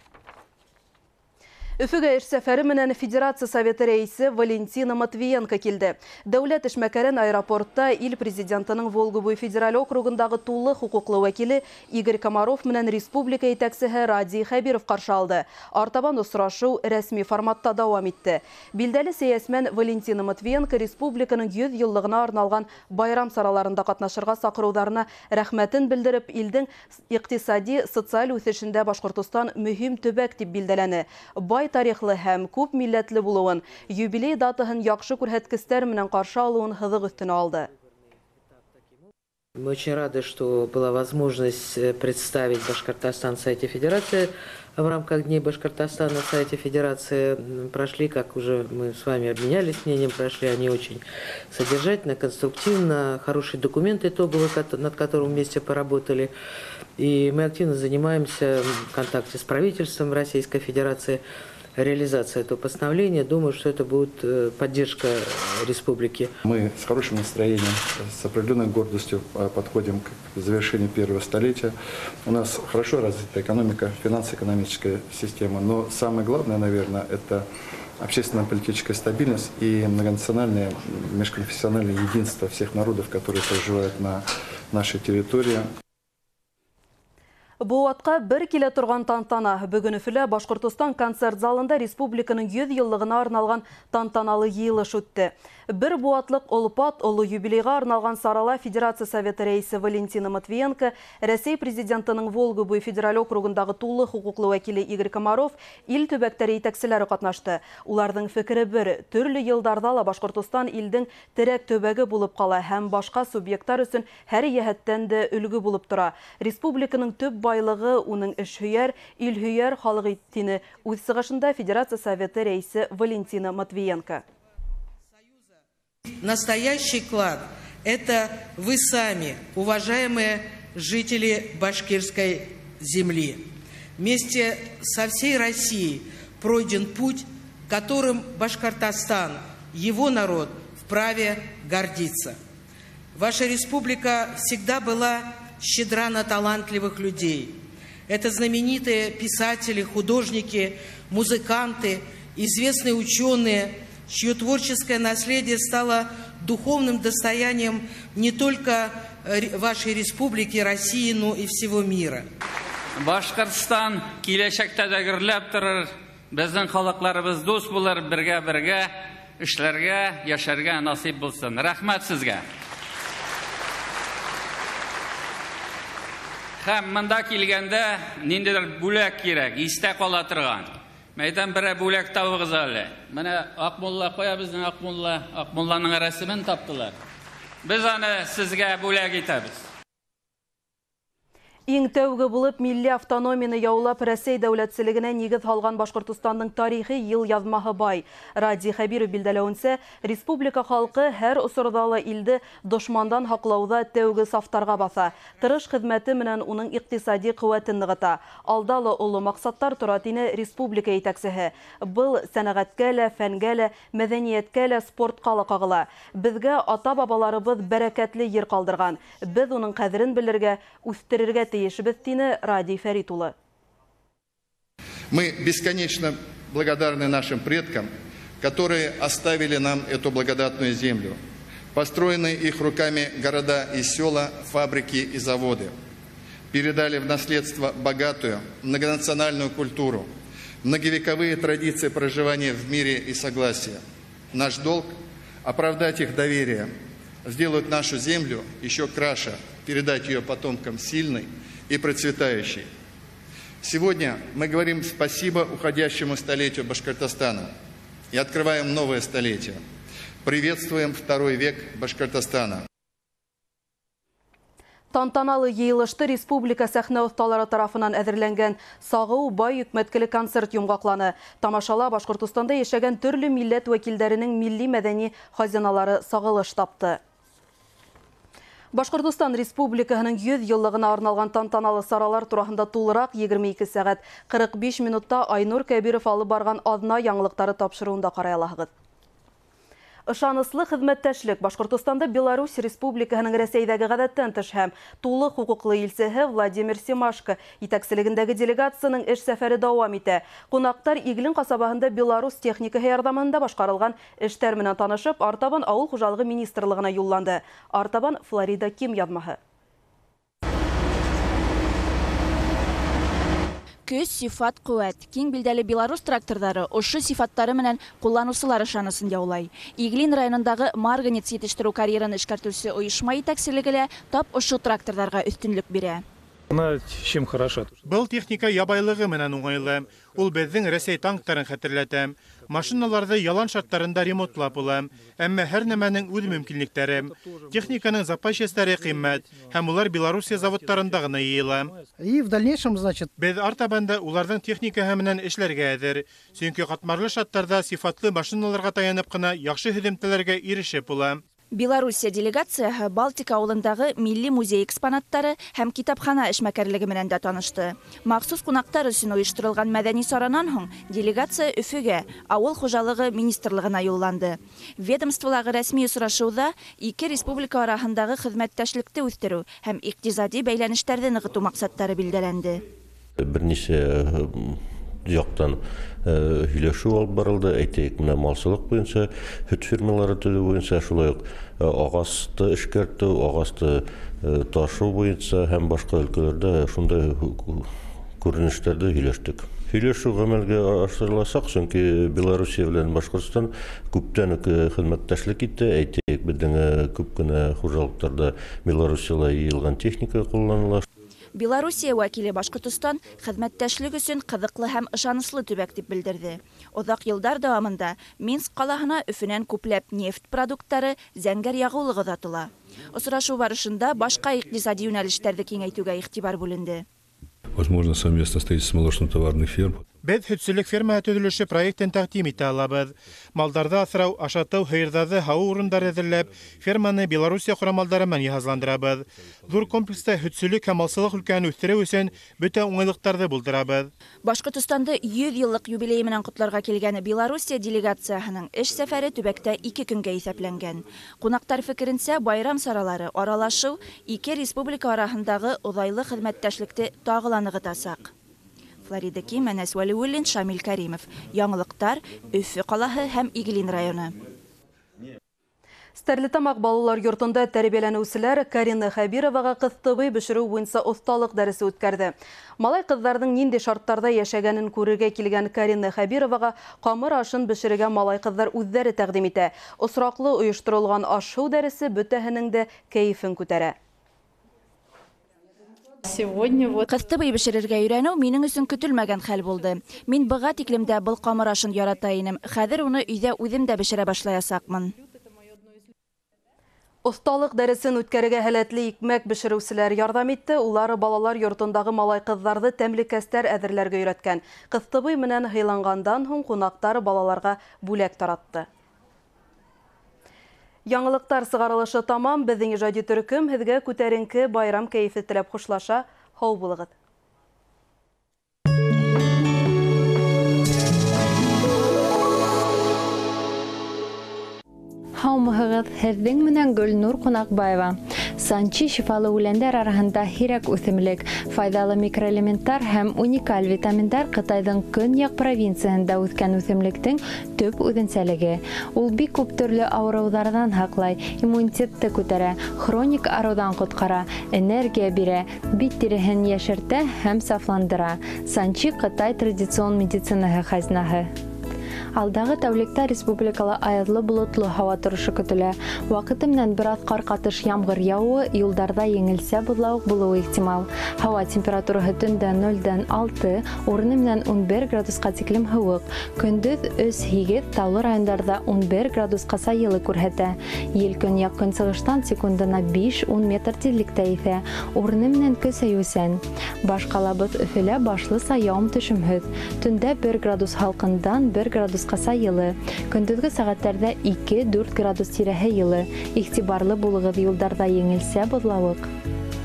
Өфөгә эш сәфәре менән Федерация Советы рәисе Валентина Матвиенко килде. Дәүләт эшмәкәрен аэропортта ил президентының Волга-Буй федераль округындагы тулы хукуклы вәкиле Игорь Комаров менән республика итәкчесе Ради Хәбиров каршы алды. Артабан осрашу рәсми форматта дәвам итте. Билдәле сәясәтмән Валентина Матвиенко республиканың 100 еллыгына арналган байрам сараларында катнашырга сакырударына рәхмәтен белдереп, илдең икътисади, социаль үсешендә Башкортстан мөһим төбәк дип билдәләне. Тарихлы һәм күп милләтле булуын, юбилей датаһын яхшы күрһәткечләр менән каршы алуын хыдык өстенә алды. Мы очень рады, что была возможность представить Башкортостан в сайте Федерации. В рамках Дней Башкортостана на сайте Федерации прошли, как уже мы с вами обменялись мнением, прошли они очень содержательно, конструктивно, хорошие документы итоговые, над которым вместе поработали. И мы активно занимаемся в контакте с правительством Российской Федерации, реализация этого постановления. Думаю, что это будет поддержка республики. Мы с хорошим настроением, с определенной гордостью подходим к завершению первого столетия. У нас хорошо развита экономика, финансово-экономическая система, но самое главное, наверное, это общественно-политическая стабильность и многонациональное межконфессиональное единство всех народов, которые проживают на нашей территории. Бу атка бер килә торган тантана. Бүген Өфөлә Башкортстан концерт залында республиканың 100 еллыгына арналган тантаналы йыелыш үтте. Бер буатлык олпат олы юбилейга арналган сарала Федерация Советы рәисе Валентина Матвиенко, Россия президентының Волга-Буй федераль округындагы тулы хукуклы вәкиле Игорь Комаров ил төбәктәре итәкчеләре катнашты. Уларның фикере бер: төрле елдарда ла Башкортстан илдең терәк төбәге булып кала һәм башка субъектлар өчен һәр яһәттән дә өлгү булып тора. Республиканың төп байлыгы уның эшһөяр, илһөяр халык итене. Үз сыгышында Федерация Советы рәисе Валентина Матвиенко. Настоящий клад – это вы сами, уважаемые жители башкирской земли. Вместе со всей Россией пройден путь, которым Башкортостан, его народ, вправе гордиться. Ваша республика всегда была щедра на талантливых людей. Это знаменитые писатели, художники, музыканты, известные ученые, чье творческое наследие стало духовным достоянием не только вашей республики, России, но и всего мира. Башкортстан киләчәктә дә гөрләп торыр, безнең халыкларыбыз дус булыр, бергә-бергә эшләргә, яшәргә насип булсын. Рәхмәт сезгә. Һәм монда килгәндә ниндидер бүләк кирәк, истә кала торган. Мәйдан бере бүләк табыгыз әле. Менә Акмулла кая безнең Акмулланың рәсемен таптылар. Без аны сезгә бүләк итәбез. Иң тәүге булып милли автономияны яулап Рәсәй дәүләтчелегенә нигез салган Башкортстанның тарихи ел язмаһы бай. Ради Хәбиров билдәләвенчә, республика халкы һәр усырдалы илде дошмандан хаклауда тәүге сафтарга баса. Тырыш хезмәте менән уның икътисади куәтен ныгыта. Алдалы улы максаттар тора тине республика итәкчесе. Был сәнәгатькә лә, фәнгә лә, мәдәнияткә лә, спортка ла кагыла. Безгә ата-бабаларыбыз бәрәкәтле йир калдырган. Без уның кадерен белергә, үстерергә Мы бесконечно благодарны нашим предкам, которые оставили нам эту благодатную землю. Построенные их руками города и села, фабрики и заводы. Передали в наследство богатую многонациональную культуру, многовековые традиции проживания в мире и согласия. Наш долг – оправдать их доверие, сделать нашу землю еще краше, передать ее потомкам сильной и процветающей. Сегодня мы говорим спасибо уходящему столетию Башкортостана и открываем новое столетие. Приветствуем второй век Башкортостана. Тантаналы йыелышты республика сәхнә осталары тарафынан әзерләнгән сагыу бай үкмәткеле концерт йомгакланы. Тамашала Башкортстанда яшәгән төрле милләт вәкилләренең милли мәдәни хазиналары сагылыш тапты. Башкортстан Республикаһының 100 еллыгына арналган тантаналы саралар турасында тулырак 22 сәгать 45 минутта Айнур Кәбиров алып барган адна яңлыктары тапшыруында карай аласыз. Ышаныслы хезмәттәшлек Башкортостанда Беларусь Республикаһының Рәсәйдәге гадәттән тыш һәм тулы хукуклы илчеһе Владимир Семашко итәкчелегендәге делегацияның эш сәфәре дәвам итә. Кунактар Иглин касабаһында Беларусь техникаһы ярдәмендә башкарылган эшләр менән танышып, артабан авыл хуҗалыгы министрлыгына юлланды. Артабан Флорида Ким язмаһы. Көз, сифат, куәт. Киң билдәле Беларусь трактордары ошо сифаттары менән кулланучылар ышанысын яулай. Иглин районындагы марганец җитештерү карьераны эшкәртүче оешма итәкчелеге тап ошо тракторларга өстенлек бирә. Чем хороша? Был техника ябайлыгы менән уңайлы. Ул безнең Рәсәй танктарын хәтерләтәм. Машиналарда ялан шартларында ремонтлап булам. Әмма һәр нәмәнең үз мөмкинлекләре. Техниканың запас частьләре кыйммәт, һәм улар Белоруссия заводтарында гына йыела. И в дальнейшем, значит, без артабанда уларның техникаһы менән эшләргә әзер. Чөнки катмарлы шартларда сифатлы машиналарга таянып кына яхшы һөҗүмтәләргә ирешеп була. Белоруссия делегацияһы Балтика авылындагы милли музей экспонаттары һәм китапхана эшмәкәрлеге менән дә танышты. Махсус кунактар өчен оештырылган мәдәни сараннан һуң делегация Өфөгә, авыл хуҗалыгы министрлыгына юлланды. Ведомстволарга рәсми очрашуда ике республика арасындагы хезмәттәшлекне үстерү һәм икътисади бәйләнешләрне ныгыту максаттары билдәләнде. Берничә яктан һөйләшү алып барылды. Әйтәйек, менә малчылык буенча, һөт фирмалары төзү буенча, шулай ук агасты эшкәртү, агасты ташу буенча һәм башка өлкәләрдә шундай күренешләрдә һөйләштек. Һөйләшү гамәлгә ашырылачак, чөнки Белоруссия белән Башкортстан күптән үк хезмәттәшлек итә. Әйтәйек, безнең күп кенә хуҗалыкларда Белоруссиядә йыелган техника кулланыла. Белоруссия вәкиле Башкортостан хезмәттәшлек өчен кызыклы һәм ышаныслы төбәк дип белдерде. Озак еллар дәвамында Минск калаһына Өфөнән күпләп нефть продуктлары, зәңгәр ягулыгы озатыла. Очрашу барышында башка икътисади юнәлешләрне киңәйтүгә игътибар бүленде. Возможно, совместно строительство молочно-товарных ферм. Без һөтсөлек ферма төзелеше проектын тәкъдим итә алабыз. Малдарды асрау, ашату, һыйырдарды һаву урындары әзерләп, ферманы Белоруссия корамалдары менән җиһазландырабыз. Зур комплекста һөтсөлек һәм малчылык өлкәне үстерү өчен бөтә уңайлыктарды булдырабыз. Башкортостанда 100 еллык юбилей менән котларга килгән Белоруссия делегациясының эш сәфәре төбәктә 2 көнгә исәпләнгән. Кунактар фикеренчә, байрам саралары, аралашу ике республика арасындагы озайлы хезмәттәшлекне тагыланыгытасак. Флорида Ким, Әнәс Вәлиуллин, Шамил Кәримов. Яңылыктар, Өфе калаһы һәм Иглин районы. Стәрлетамак балалар йортында тәрбияләнүчеләр Карина Хәбировага кыз-тыбый бешерү буенча осталык дәресе үткәрде. Малай кызларның нинди шартларда яшәгәнен күрергә килгән Карина Хәбировага камыр ашын бешерергә малай кызлар үзләре тәкъдим итә. Осраклы оештырылган ашу дәресе бөтәһенең дә кәефен күтәрә. Кыз-тыбый бешерергә өйрәнү минең өчен көтелмәгән хәл булды. Мин быга тиклемдә был камыр ашын ярата инем. Хәзер уны өйдә үзем дә бешерә башлаячакмын. Осталык дәресен үткәрергә һәләтле икмәк бешерүчеләр ярдәм итте. Улар балалар йортындагы малай кызларны тәмлекәстәр әзерләргә өйрәткән. Кыз-тыбый менән хыйлангандан һуң кунактар балаларга бүләк таратты. Яңылыктар сыгарылышы тамам. Безнең иҗади төркем һезгә күтәренке байрам кәефе теләп хушлаша. Һау булыгыз. Һаумыгыз, һеҙҙең менән Гөлнур Ҡунаҡбаева. Санчи шифалы үләндәр араһында һирәк үҫемлек, файҙалы микроэлементтар һәм уникаль витаминдар Ҡытайҙың көньяҡ провинцияһында үҫкән үҫемлектең төп үҙенсәлеге. Ул бик күп төрлө ауырыуҙарҙан һаҡлай, иммунитетты күтәрә, хроник арыуҙан ҡотҡара, энергия бирә, бит тиреһен йәшәртә һәм сафландыра. Санчи Ҡытай традицион медицинаһы хазинаһы. Алдағы тәүлектә республикала аяҙлы болотло һауа торышы көтөлә. Ваҡыты менән бер аҙ ҡар-ҡатыш ямғыр яуы, юлдарҙа еңелсә боҙлауыҡ булыуы ихтимал. Һауа температураһы төндә 0-дан 6, урыны менән 11 градусҡа тиклем һыуыҡ. Көндөҙ 3-8, таулы райондарҙа 11 градусҡаса йылы күрһәтә. Ел көньяҡ көнсығыштан секундына 5-10 метр тиҙлектә иҫә. Урыны менән көсәйеүсән. Баш ҡалабыҙ Өфөлә башлыса яуым төшөмһөҙ. Төндә 1 градус һалҡындан 1 градус ҡаса йылы. Көндөҙгө сәғәттәрҙә 2-4 градус тирәһе йылы. Иғтибарлы булығыҙ, юлдарҙа еңелсә боҙлауыҡ.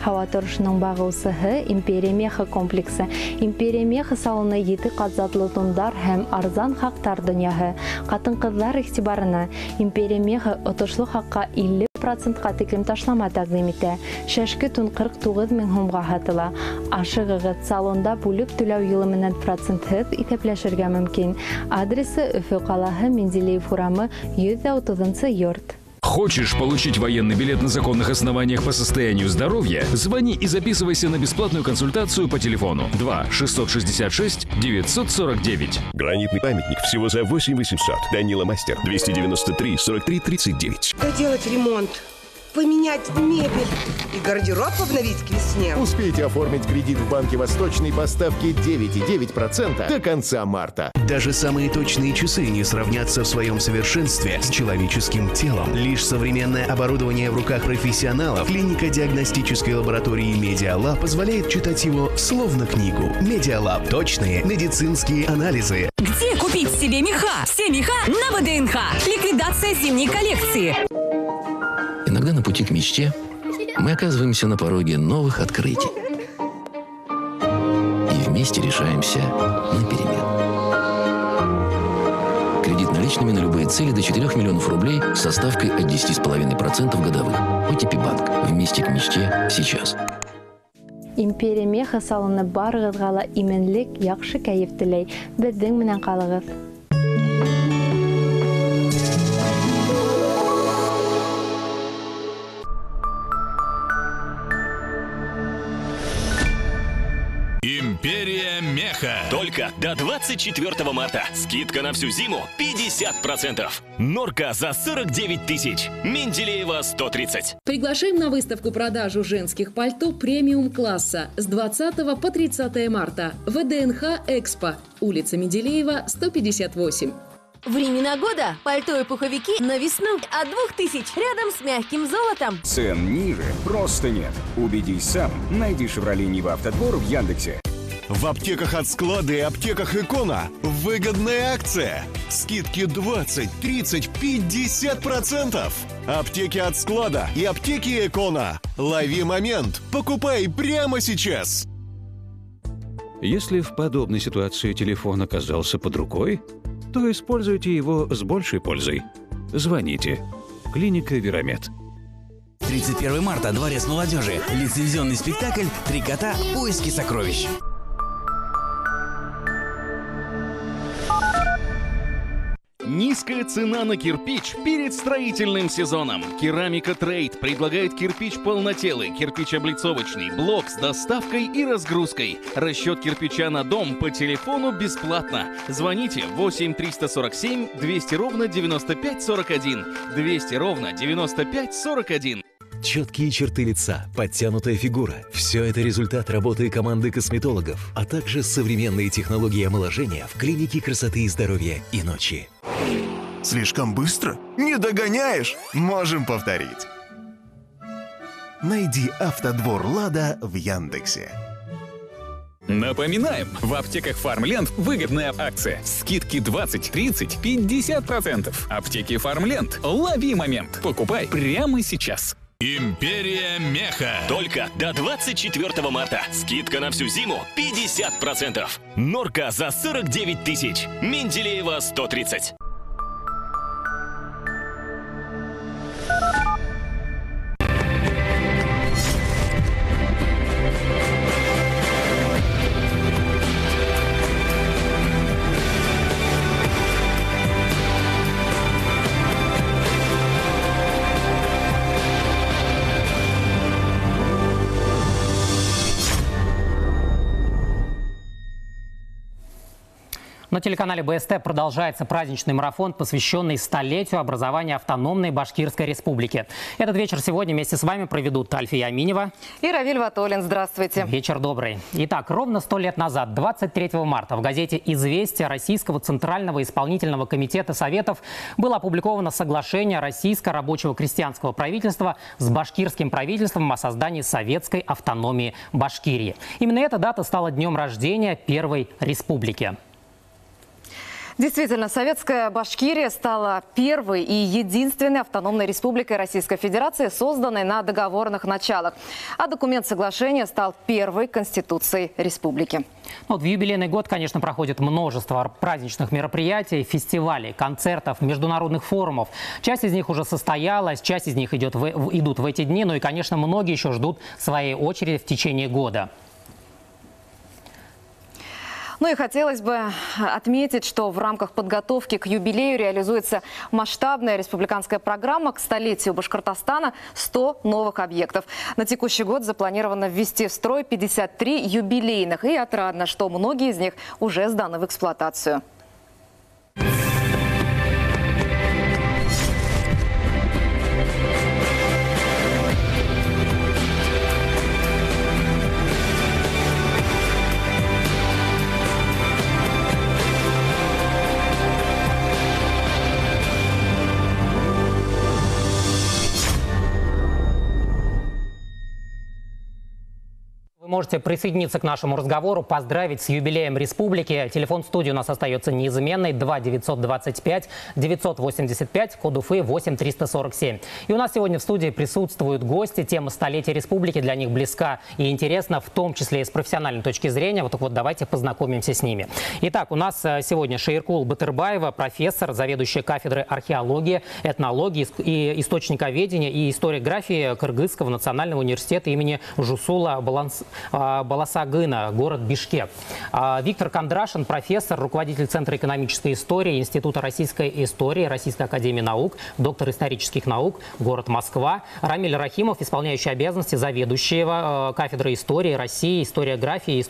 Һава торышының бағыусыһы Империя Меха комплексы. Империя Меха салыны 7 қатзатлы тондар һәм арзан хақтар дөньяһы. Қатын-ҡыҙҙар иғтибарына Империя Меха отошлы хаҡҡа 50%-ка тиклем ташлама тәҡдим итә. Шәшке тун 49 000 һумға һатыла. Ашығығыҙ салонда бүлек түләү йылы менән процентһыҙ иҫәпләшергә мөмкин. Адресы Өфө ҡалаһы Менделеев урамы 130-нчы йорт. Хочешь получить военный билет на законных основаниях по состоянию здоровья? Звони и записывайся на бесплатную консультацию по телефону 2 666 949. Гранитный памятник всего за 8 800. Данила Мастер, 293 43 39. Доделать ремонт, поменять мебель и гардероб обновить к весне. Успейте оформить кредит в Банке Восточный по ставке 9,9% до конца марта. Даже самые точные часы не сравнятся в своем совершенстве с человеческим телом. Лишь современное оборудование в руках профессионалов клиника диагностической лаборатории Медиалаб позволяет читать его словно книгу. Медиалаб. Точные медицинские анализы. Где купить себе меха? Все меха на ВДНХ. Ликвидация зимней коллекции. Иногда на пути к мечте мы оказываемся на пороге новых открытий. И вместе решаемся на перемены. Кредит наличными на любые цели до 4 миллионов рублей со ставкой от 10,5% годовых. ОТП банк. Вместе к мечте сейчас. Империя Меха салыны барығыҙға ла именлек, яҡшы кәйеф теләй. Беҙҙең менән ҡалығыҙ. Империя Меха. Только до 24 марта. Скидка на всю зиму 50%. Норка за 49 тысяч. Менделеева 130. Приглашаем на выставку-продажу женских пальто премиум-класса с 20 по 30 марта. ВДНХ Экспо. Улица Менделеева, 158. Времена года. Пальто и пуховики на весну от 2000 рядом с мягким золотом. Цен ниже просто нет. Убедись сам. Найди «Шевроле Нива Автодвор» в Яндексе. В аптеках от склада и аптеках Икона выгодная акция. Скидки 20, 30, 50%. Аптеки от склада и аптеки Икона. Лови момент. Покупай прямо сейчас. Если в подобной ситуации телефон оказался под рукой, то используйте его с большей пользой. Звоните. Клиника Верамед. 31 марта. Дворец молодежи. Лицензионный спектакль «Три кота. Поиски сокровищ». Низкая цена на кирпич перед строительным сезоном. Керамика Трейд предлагает кирпич полнотелый, кирпич облицовочный, блок с доставкой и разгрузкой. Расчет кирпича на дом по телефону бесплатно. Звоните 8 347 200 ровно 95 41. 200 ровно 95 41. Четкие черты лица, подтянутая фигура – все это результат работы команды косметологов, а также современные технологии омоложения в клинике красоты и здоровья и ночи. Слишком быстро? Не догоняешь? Можем повторить. Найди «Автодвор Лада» в Яндексе. Напоминаем, в аптеках Фармленд выгодная акция. Скидки 20, 30, 50%. Аптеки Фармленд. Лови момент. Покупай прямо сейчас. Империя Меха. Только до 24 марта. Скидка на всю зиму 50%. Норка за 49 тысяч. Менделеева 130. На телеканале БСТ продолжается праздничный марафон, посвященный столетию образования автономной Башкирской республики. Этот вечер сегодня вместе с вами проведут Альфия Аминева и Равиль Ватолин. Здравствуйте. Вечер добрый. Итак, ровно 100 лет назад, 23 марта, в газете «Известия» Российского Центрального исполнительного комитета Советов было опубликовано соглашение Российского рабочего крестьянского правительства с башкирским правительством о создании советской автономии Башкирии. Именно эта дата стала днем рождения Первой республики. Действительно, Советская Башкирия стала первой и единственной автономной республикой Российской Федерации, созданной на договорных началах. А документ соглашения стал первой конституцией республики. Вот в юбилейный год, конечно, проходит множество праздничных мероприятий, фестивалей, концертов, международных форумов. Часть из них уже состоялась, часть из них идут в эти дни. Ну и, конечно, многие еще ждут своей очереди в течение года. Ну и хотелось бы отметить, что в рамках подготовки к юбилею реализуется масштабная республиканская программа к столетию Башкортостана «100 новых объектов». На текущий год запланировано ввести в строй 53 юбилейных. И отрадно, что многие из них уже сданы в эксплуатацию. Вы можете присоединиться к нашему разговору, поздравить с юбилеем республики. Телефон студии у нас остается неизменный 2 925 985, код Уфы 8347. И у нас сегодня в студии присутствуют гости. Тема столетия республики для них близка и интересна, в том числе и с профессиональной точки зрения. Вот так вот давайте познакомимся с ними. Итак, у нас сегодня Шаиркул Батырбаева, профессор, заведующая кафедрой археологии, этнологии и источниковедения и историографии Кыргызского национального университета имени Жусула Баласагына, город Бишкек. Виктор Кондрашин, профессор, руководитель Центра экономической истории Института российской истории Российской академии наук, доктор исторических наук, город Москва. Рамиль Рахимов, исполняющий обязанности заведующего кафедрой истории России, историографии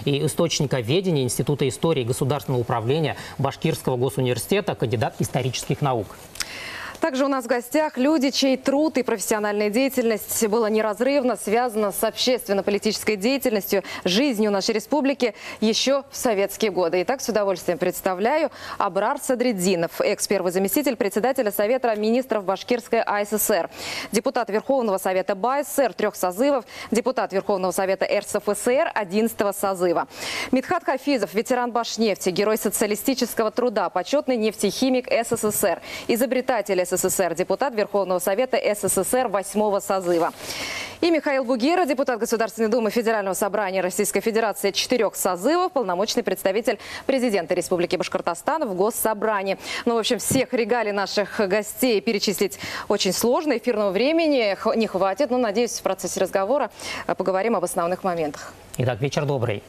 и источниковедения Института истории и государственного управления Башкирского госуниверситета, кандидат исторических наук. Также у нас в гостях люди, чей труд и профессиональная деятельность была неразрывно связана с общественно-политической деятельностью, жизнью нашей республики еще в советские годы. Итак, с удовольствием представляю Абрар Садриддинов, экс-первый заместитель председателя Совета министров Башкирской АССР, депутат Верховного Совета БАССР 3 созывов, депутат Верховного Совета РСФСР 11 созыва. Митхат Хафизов, ветеран Башнефти, герой социалистического труда, почетный нефтехимик СССР, изобретатель СССР, депутат Верховного Совета СССР 8 созыва. И Михаил Бугера, депутат Государственной Думы Федерального собрания Российской Федерации 4 созывов, полномочный представитель президента Республики Башкортостан в Госсобрании. Ну, в общем, всех регалий наших гостей перечислить очень сложно, эфирного времени не хватит, но, надеюсь, в процессе разговора поговорим об основных моментах. Итак, вечер добрый.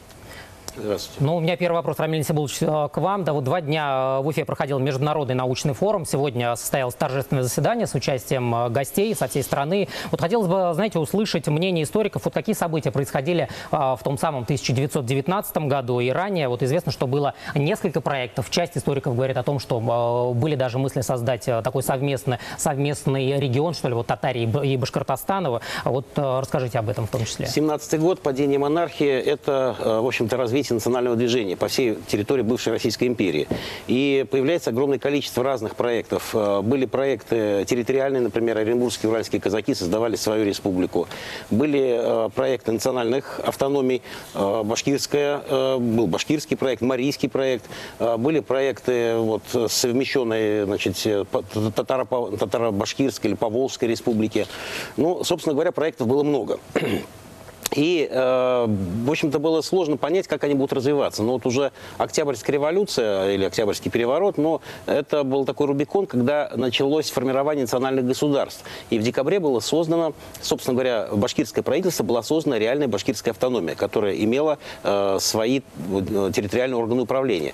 Здравствуйте. Ну, у меня первый вопрос, Рамиль Насибулович, к вам. Да, вот 2 дня в Уфе проходил международный научный форум. Сегодня состоялось торжественное заседание с участием гостей со всей страны. Вот хотелось бы, знаете, услышать мнение историков, вот какие события происходили в том самом 1919 году и ранее. Вот известно, что было несколько проектов. Часть историков говорит о том, что были даже мысли создать такой совместный регион, что ли, вот Татарии и Башкортостана. Вот расскажите об этом в том числе. 17-й год, падение монархии, это, в общем-то, развитие национального движения по всей территории бывшей Российской империи. И появляется огромное количество разных проектов. Были проекты территориальные, например, Оренбургские и Уральские казаки создавали свою республику. Были проекты национальных автономий, башкирская, был башкирский проект, марийский проект. Были проекты вот, совмещенные, значит, татаро-башкирской или Поволжской республики. Ну, собственно говоря, проектов было много. И, в общем-то, было сложно понять, как они будут развиваться. Но вот уже Октябрьская революция или Октябрьский переворот, но это был такой Рубикон, когда началось формирование национальных государств. И в декабре было создано, собственно говоря, башкирское правительство, была создана реальная башкирская автономия, которая имела свои территориальные органы управления,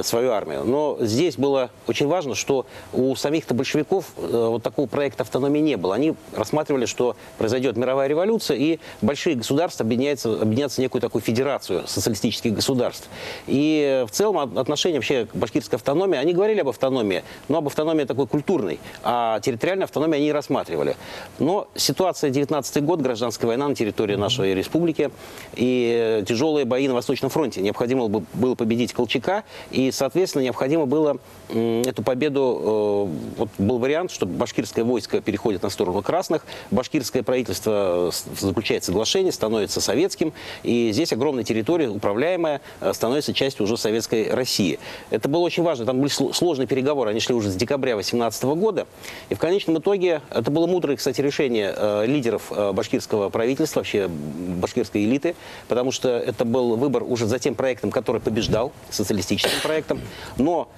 свою армию. Но здесь было очень важно, что у самих-то большевиков вот такого проекта автономии не было. Они рассматривали, что произойдет мировая революция, и большие государства объединятся в некую такую федерацию социалистических государств. И в целом отношение вообще к башкирской автономии, они говорили об автономии, но об автономии такой культурной, а территориальную автономию они не рассматривали. Но ситуация 19-й год, гражданская война на территории нашей республики и тяжелые бои на Восточном фронте. Необходимо было победить Колчака, и, соответственно, необходимо было эту победу, вот был вариант, что башкирское войско переходит на сторону красных, башкирское правительство заключает соглашение с становится советским, и здесь огромная территория, управляемая, становится частью уже советской России. Это было очень важно, там были сложные переговоры, они шли уже с декабря 2018 года, и в конечном итоге это было мудрое, кстати, решение лидеров башкирского правительства, вообще башкирской элиты, потому что это был выбор уже за тем проектом, который побеждал, социалистическим проектом, но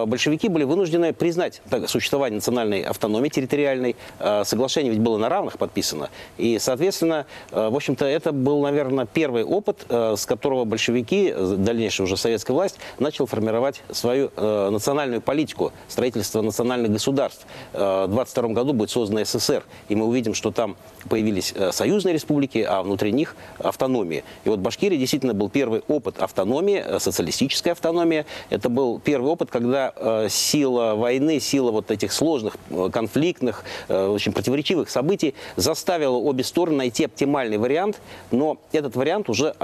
большевики были вынуждены признать существование национальной автономии территориальной, соглашение ведь было на равных подписано, и, соответственно, в общем-то, это был, наверное, первый опыт, с которого большевики, дальнейшая уже советская власть, начала формировать свою национальную политику, строительство национальных государств. В 1922 году будет создана СССР, и мы увидим, что там появились союзные республики, а внутри них автономии. И вот Башкирия действительно был первый опыт автономии, социалистической автономии. Это был первый опыт, когда сила войны, сила вот этих сложных, конфликтных, очень противоречивых событий заставила обе стороны найти оптимальный вариант, но этот вариант уже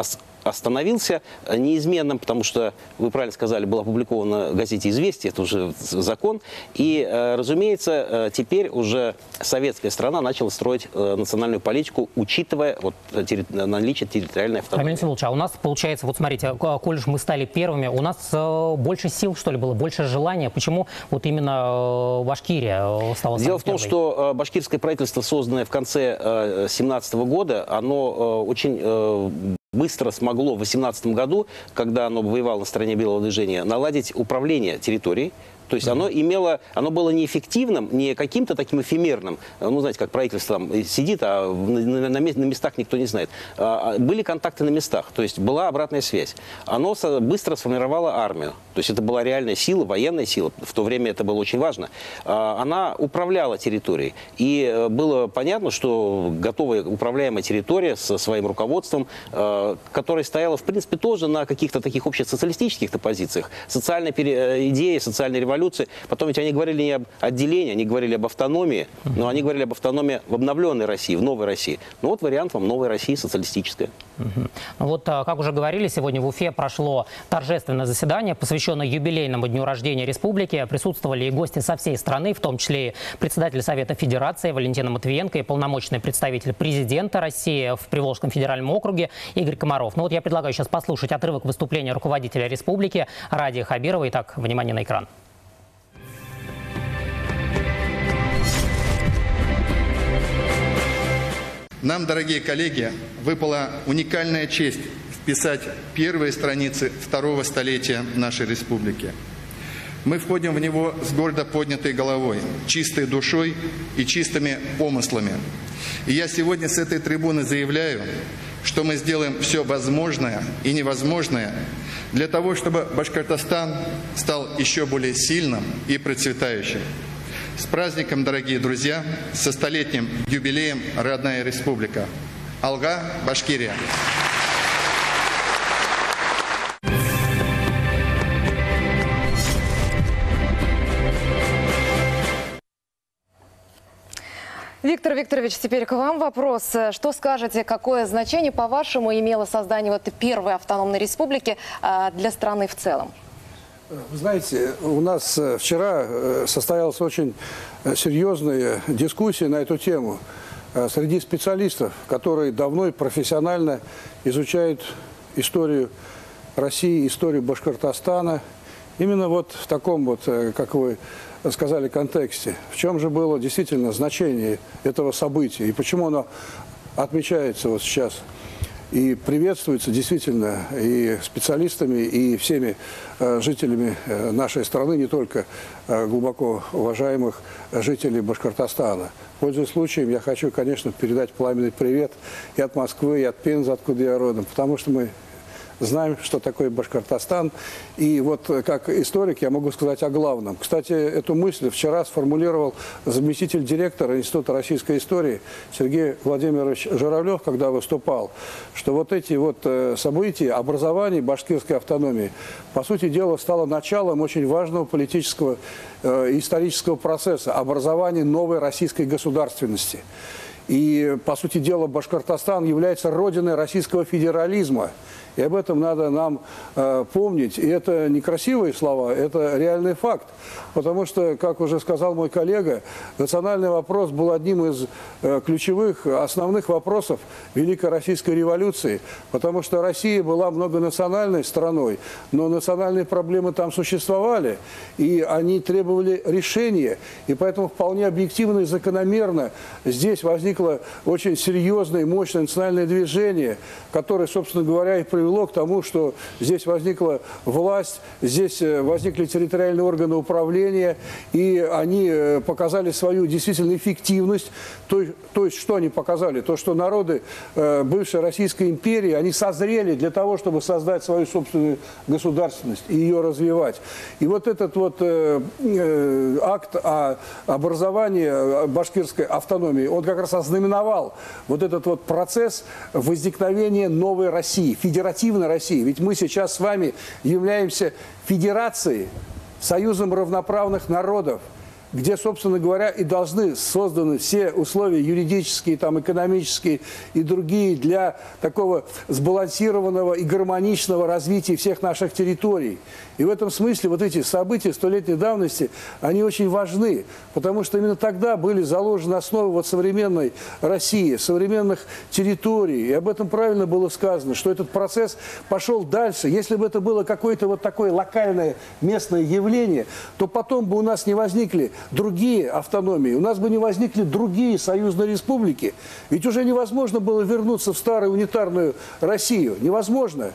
остановился неизменным, потому что, вы правильно сказали, было опубликовано в газете «Известия», это уже закон, и, разумеется, теперь уже советская страна начала строить национальную политику, учитывая вот наличие территориальной автономии. Рамиль Всеволодович, а у нас получается, вот смотрите, коль же мы стали первыми, у нас больше сил, что ли, было, больше желания. Почему вот именно Башкирия стала самой Дело в том, первой? что башкирское правительство, созданное в конце 2017 года, оно очень быстро смогло в 2018 году, когда оно воевало на стороне белого движения, наладить управление территорией. То есть оно было неэффективным, не каким-то таким эфемерным, ну, знаете, как правительство там сидит, а на местах никто не знает. Были контакты на местах, то есть была обратная связь. Оно быстро сформировало армию, то есть это была реальная сила, военная сила, в то время это было очень важно. Она управляла территорией, и было понятно, что готовая управляемая территория со своим руководством, которая стояла, в принципе, тоже на каких-то таких общесоциалистических позициях, социальной идеи, социальной революции. Потом ведь они говорили не об отделении, они говорили об автономии, но они говорили об автономии в обновленной России, в новой России. Ну вот вариант вам новой России социалистическая. Вот, как уже говорили, сегодня в Уфе прошло торжественное заседание, посвященное юбилейному дню рождения республики. Присутствовали и гости со всей страны, в том числе и председатель Совета Федерации Валентина Матвиенко и полномочный представитель президента России в Приволжском федеральном округе Игорь Комаров. Ну вот я предлагаю сейчас послушать отрывок выступления руководителя республики Ради Хабирова. Итак, внимание на экран. Нам, дорогие коллеги, выпала уникальная честь вписать первые страницы второго столетия нашей республики. Мы входим в него с гордо поднятой головой, чистой душой и чистыми помыслами. И я сегодня с этой трибуны заявляю, что мы сделаем все возможное и невозможное для того, чтобы Башкортостан стал еще более сильным и процветающим. С праздником, дорогие друзья, со столетним юбилеем родная республика. Алга, Башкирия. Виктор Викторович, теперь к вам вопрос. Что скажете, какое значение, по-вашему, имело создание вот первой автономной республики для страны в целом? Вы знаете, у нас вчера состоялась очень серьезная дискуссия на эту тему среди специалистов, которые давно и профессионально изучают историю России, историю Башкортостана. Именно вот в таком вот, как вы сказали, контексте. В чем же было действительно значение этого события и почему оно отмечается вот сейчас и приветствуется действительно и специалистами, и всеми жителями нашей страны, не только глубоко уважаемых жителей Башкортостана. Пользуясь случаем, я хочу, конечно, передать пламенный привет и от Москвы, и от Пензы, откуда я родом, потому что мы знаем, что такое Башкортостан. И вот как историк я могу сказать о главном. Кстати, эту мысль вчера сформулировал заместитель директора Института российской истории Сергей Владимирович Журавлев, когда выступал, что вот эти вот события образования башкирской автономии, по сути дела, стало началом очень важного политического и исторического процесса образования новой российской государственности. И, по сути дела, Башкортостан является родиной российского федерализма. И об этом надо нам помнить. И это не красивые слова, это реальный факт. Потому что, как уже сказал мой коллега, национальный вопрос был одним из ключевых, основных вопросов Великой Российской революции. Потому что Россия была многонациональной страной, но национальные проблемы там существовали, и они требовали решения. И поэтому вполне объективно и закономерно здесь возникло очень серьезное и мощное национальное движение, которое, собственно говоря, и привело к тому, что здесь возникла власть, здесь возникли территориальные органы управления, и они показали свою действительно эффективность. То есть, что они показали? То, что народы бывшей Российской империи, они созрели для того, чтобы создать свою собственную государственность и ее развивать. И вот этот вот акт о образовании башкирской автономии, он как раз ознаменовал вот этот вот процесс возникновения новой России, федеративной России. Ведь мы сейчас с вами являемся федерацией, союзом равноправных народов, где, собственно говоря, и должны созданы все условия юридические, там, экономические и другие для такого сбалансированного и гармоничного развития всех наших территорий. И в этом смысле вот эти события столетней давности, они очень важны, потому что именно тогда были заложены основы вот современной России, современных территорий. И об этом правильно было сказано, что этот процесс пошел дальше. Если бы это было какое-то вот такое локальное местное явление, то потом бы у нас не возникли другие автономии, у нас бы не возникли другие союзные республики. Ведь уже невозможно было вернуться в старую унитарную Россию. Невозможно.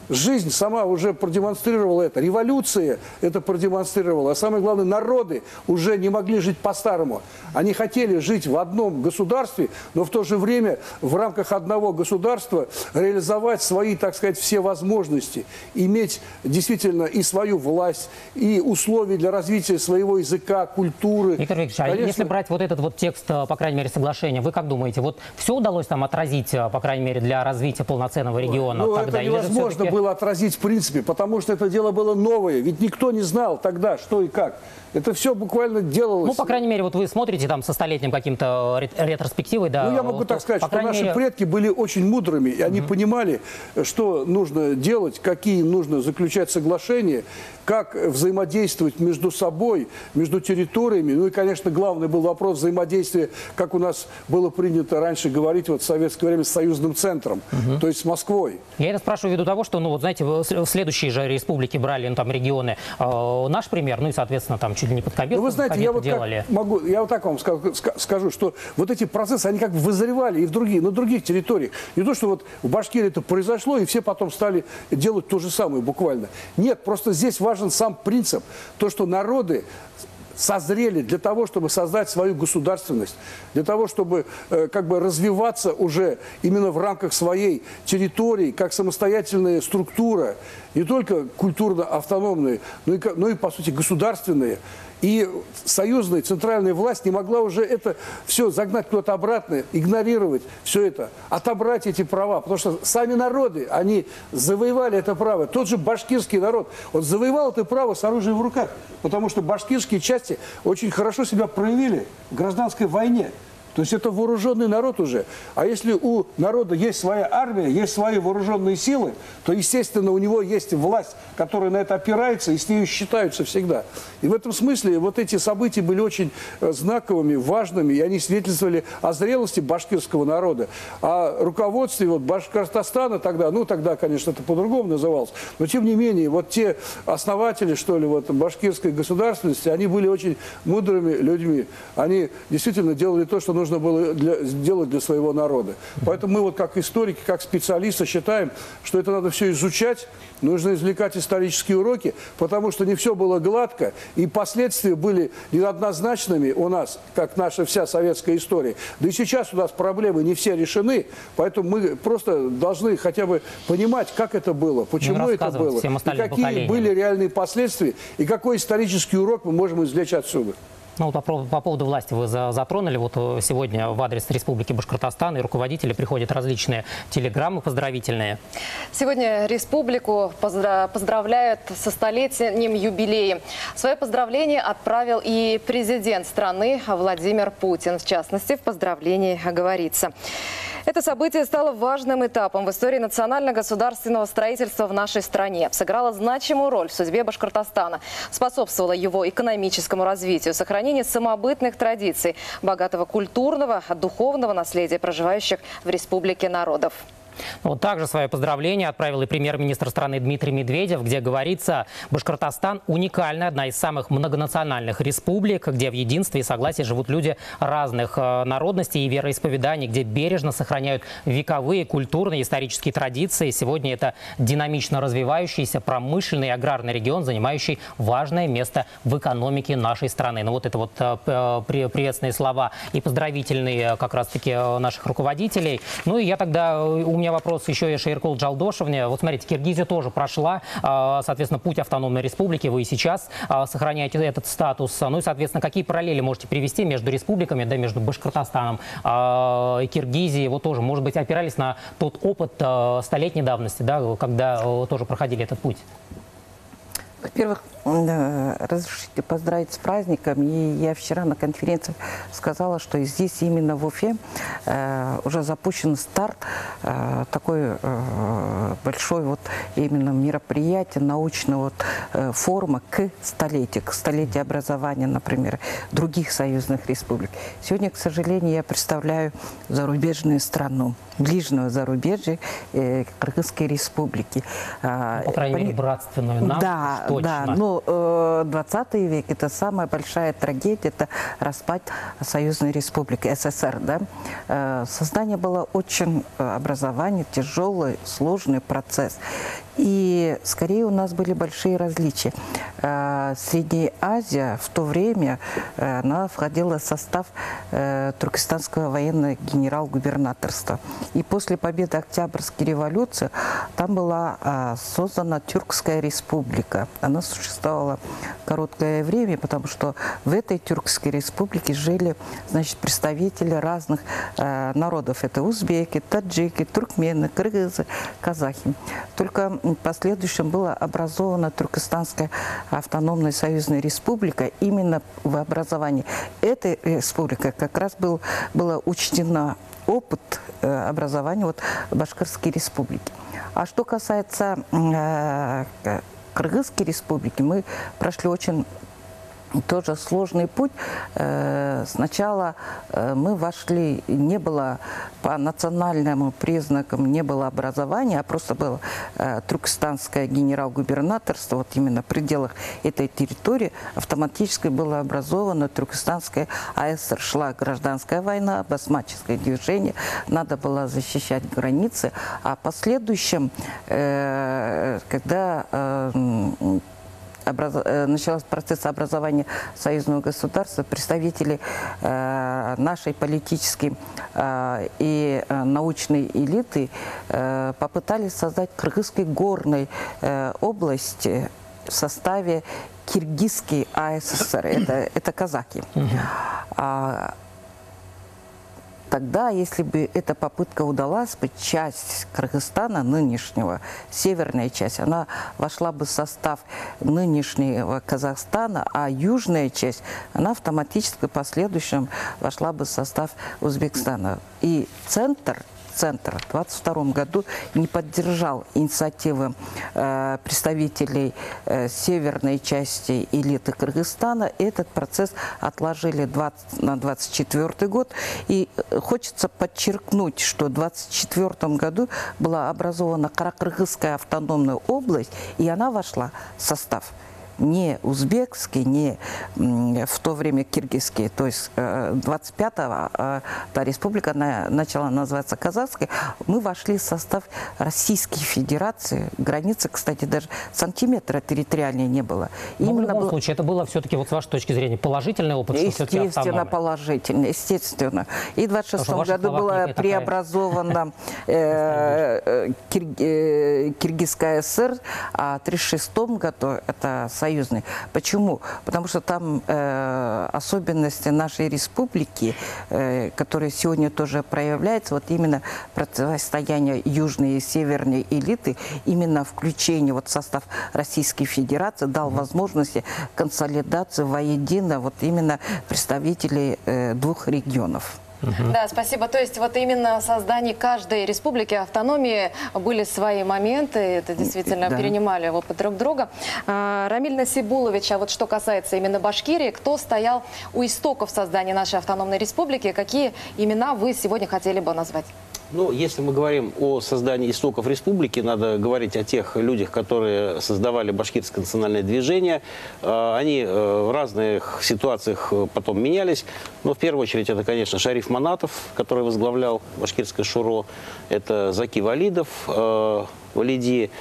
Жизнь сама уже продемонстрировала это, революция это продемонстрировала, а самое главное, народы уже не могли жить по-старому. Они хотели жить в одном государстве, но в то же время в рамках одного государства реализовать свои, так сказать, все возможности, иметь действительно и свою власть, и условия для развития своего языка, культуры. Виктор Викторович, конечно... а если брать вот этот вот текст, по крайней мере, соглашения, вы как думаете, вот все удалось там отразить, по крайней мере, для развития полноценного региона тогда? Это невозможно было отразить в принципе, потому что это дело было новое. Ведь никто не знал тогда, что и как. Это все буквально делалось. Ну, по крайней мере, вот вы смотрите там со столетним каким-то ретроспективой, да. Ну, я могу так сказать, что наши предки были очень мудрыми, и они понимали, что нужно делать, какие нужно заключать соглашения, как взаимодействовать между собой, между территориями. Ну и, конечно, главный был вопрос взаимодействия, как у нас было принято раньше говорить вот в советское время, с союзным центром, то есть с Москвой. Я это спрашиваю ввиду того, что, ну вот знаете, следующие же республики брали, ну там регионы, наш пример, ну и, соответственно, там чуть ли не под Кабирку, вы знаете, я вот так вам скажу, что вот эти процессы, они как бы вызревали и на других территориях. Не то, что вот в Башкирии это произошло, и все потом стали делать то же самое буквально. Нет, просто здесь важен сам принцип, то, что народы созрели для того, чтобы создать свою государственность, для того, чтобы как бы развиваться уже именно в рамках своей территории, как самостоятельная структура, не только культурно-автономная, но и, по сути, государственная. И союзная центральная власть не могла уже это все загнать куда-то обратно, игнорировать все это, отобрать эти права. Потому что сами народы, они завоевали это право. Тот же башкирский народ, он завоевал это право с оружием в руках. Потому что башкирские части очень хорошо себя проявили в гражданской войне. То есть это вооруженный народ уже. А если у народа есть своя армия, есть свои вооруженные силы, то, естественно, у него есть власть, которая на это опирается, и с ней считаются всегда. И в этом смысле вот эти события были очень знаковыми, важными, и они свидетельствовали о зрелости башкирского народа. О руководстве вот Башкортостана тогда, ну тогда, конечно, это по-другому называлось, но тем не менее, вот те основатели, что ли, вот башкирской государственности, они были очень мудрыми людьми. Они действительно делали то, что нужно было сделать для своего народа. Поэтому мы вот как историки, как специалисты считаем, что это надо все изучать, нужно извлекать исторические уроки, потому что не все было гладко, и последствия были неоднозначными у нас, как наша вся советская история. Да и сейчас у нас проблемы не все решены, поэтому мы просто должны хотя бы понимать, как это было, почему это было, и какие были реальные последствия, и какой исторический урок мы можем извлечь отсюда. Ну, по поводу власти вы затронули. Вот сегодня в адрес Республики Башкортостан и руководители приходят различные телеграммы поздравительные. Сегодня республику поздравляют со столетием юбилея. Свое поздравление отправил и президент страны Владимир Путин. В частности, в поздравлении говорится: Это событие стало важным этапом в истории национально-государственного строительства в нашей стране. Сыграло значимую роль в судьбе Башкортостана, способствовало его экономическому развитию, сохранению самобытных традиций, богатого культурного, духовного наследия проживающих в республике народов. Вот также свои поздравления отправил и премьер-министр страны Дмитрий Медведев, где говорится, Башкортостан уникальная, одна из самых многонациональных республик, где в единстве и согласии живут люди разных народностей и вероисповеданий, где бережно сохраняют вековые культурные и исторические традиции. Сегодня это динамично развивающийся промышленный и аграрный регион, занимающий важное место в экономике нашей страны. Ну вот это вот приветственные слова и поздравительные как раз-таки наших руководителей. Ну и я тогда, у меня вопрос еще и Шейркул Джалдошевне. Вот смотрите, Киргизия тоже прошла, соответственно, путь автономной республики. Вы и сейчас сохраняете этот статус. Ну и, соответственно, какие параллели можете привести между республиками, да, между Башкортостаном и Киргизией? Вот тоже, может быть, опирались на тот опыт столетней давности, да, когда тоже проходили этот путь? Во-первых, разрешите поздравить с праздником. И я вчера на конференции сказала, что здесь именно в Уфе уже запущен старт такой большой вот именно мероприятие научного форума к столетию образования, например, других союзных республик. Сегодня, к сожалению, я представляю зарубежную страну, ближнего зарубежья, Кыргызской республики. По крайней мере, братственную нам. Да, точно. да. Но 20 век – это самая большая трагедия, это распад союзной республики СССР. Да? Создание было очень образование, тяжелый, сложный процесс. И скорее у нас были большие различия. Средняя Азия в то время она входила в состав Туркестанского военного генерал-губернаторства. И после победы Октябрьской революции там была создана Тюркская республика. Она существовала короткое время, потому что в этой Тюркской республике жили, значит, представители разных народов. Это узбеки, таджики, туркмены, кыргызы, казахи. Только в последующем была образована Туркестанская автономная союзная республика. Именно в образовании этой республики как раз было учтено опыт образования вот Башкирской республики. А что касается Кыргызской республики, мы прошли очень тоже сложный путь. Сначала мы вошли, не было по национальным признакам, не было образования, а просто было Туркестанское генерал-губернаторство. Вот именно в пределах этой территории автоматически было образовано Туркестанское АСР. Шла гражданская война, басмаческое движение, надо было защищать границы. А в последующем, когда начался процесс образования союзного государства, представители нашей политической и научной элиты попытались создать Кыргызской горной области в составе Киргизской АССР. Это казаки. Тогда, если бы эта попытка удалась бы, часть Кыргызстана нынешнего, северная часть, она вошла бы в состав нынешнего Казахстана, а южная часть, она автоматически в последующем вошла бы в состав Узбекистана. И центр в 1922 году не поддержал инициативы представителей северной части элиты Кыргызстана. Этот процесс отложили на 1924 год. И хочется подчеркнуть, что в 1924 году была образована Каракыргызская автономная область, и она вошла в состав не узбекский, не в то время киргизский. То есть 25-го та республика начала называться казахской. Мы вошли в состав Российской Федерации. Границы, кстати, даже сантиметра территориальной не было. Но в любом случае, это было все-таки, вот с вашей точки зрения, положительный опыт? Естественно, положительный, естественно. И в 26-м году была преобразована Киргизская ССР, а в 1936 году это союзный. Почему? Потому что там особенности нашей республики, которые сегодня тоже проявляются, вот именно противостояние южной и северной элиты, именно включение вот в состав Российской Федерации дал возможности консолидации воедино вот именно представителей двух регионов. Да, спасибо. То есть вот именно в создании каждой республики, автономии были свои моменты, это действительно перенимали опыт друг друга. Рамиль Насибулович, а вот что касается именно Башкирии, кто стоял у истоков создания нашей автономной республики, какие имена вы сегодня хотели бы назвать? Ну, если мы говорим о создании истоков республики, надо говорить о тех людях, которые создавали башкирское национальное движение. Они в разных ситуациях потом менялись. Но в первую очередь это, конечно, Шариф Манатов, который возглавлял башкирское шуро. Это Заки Валидов, Валиди.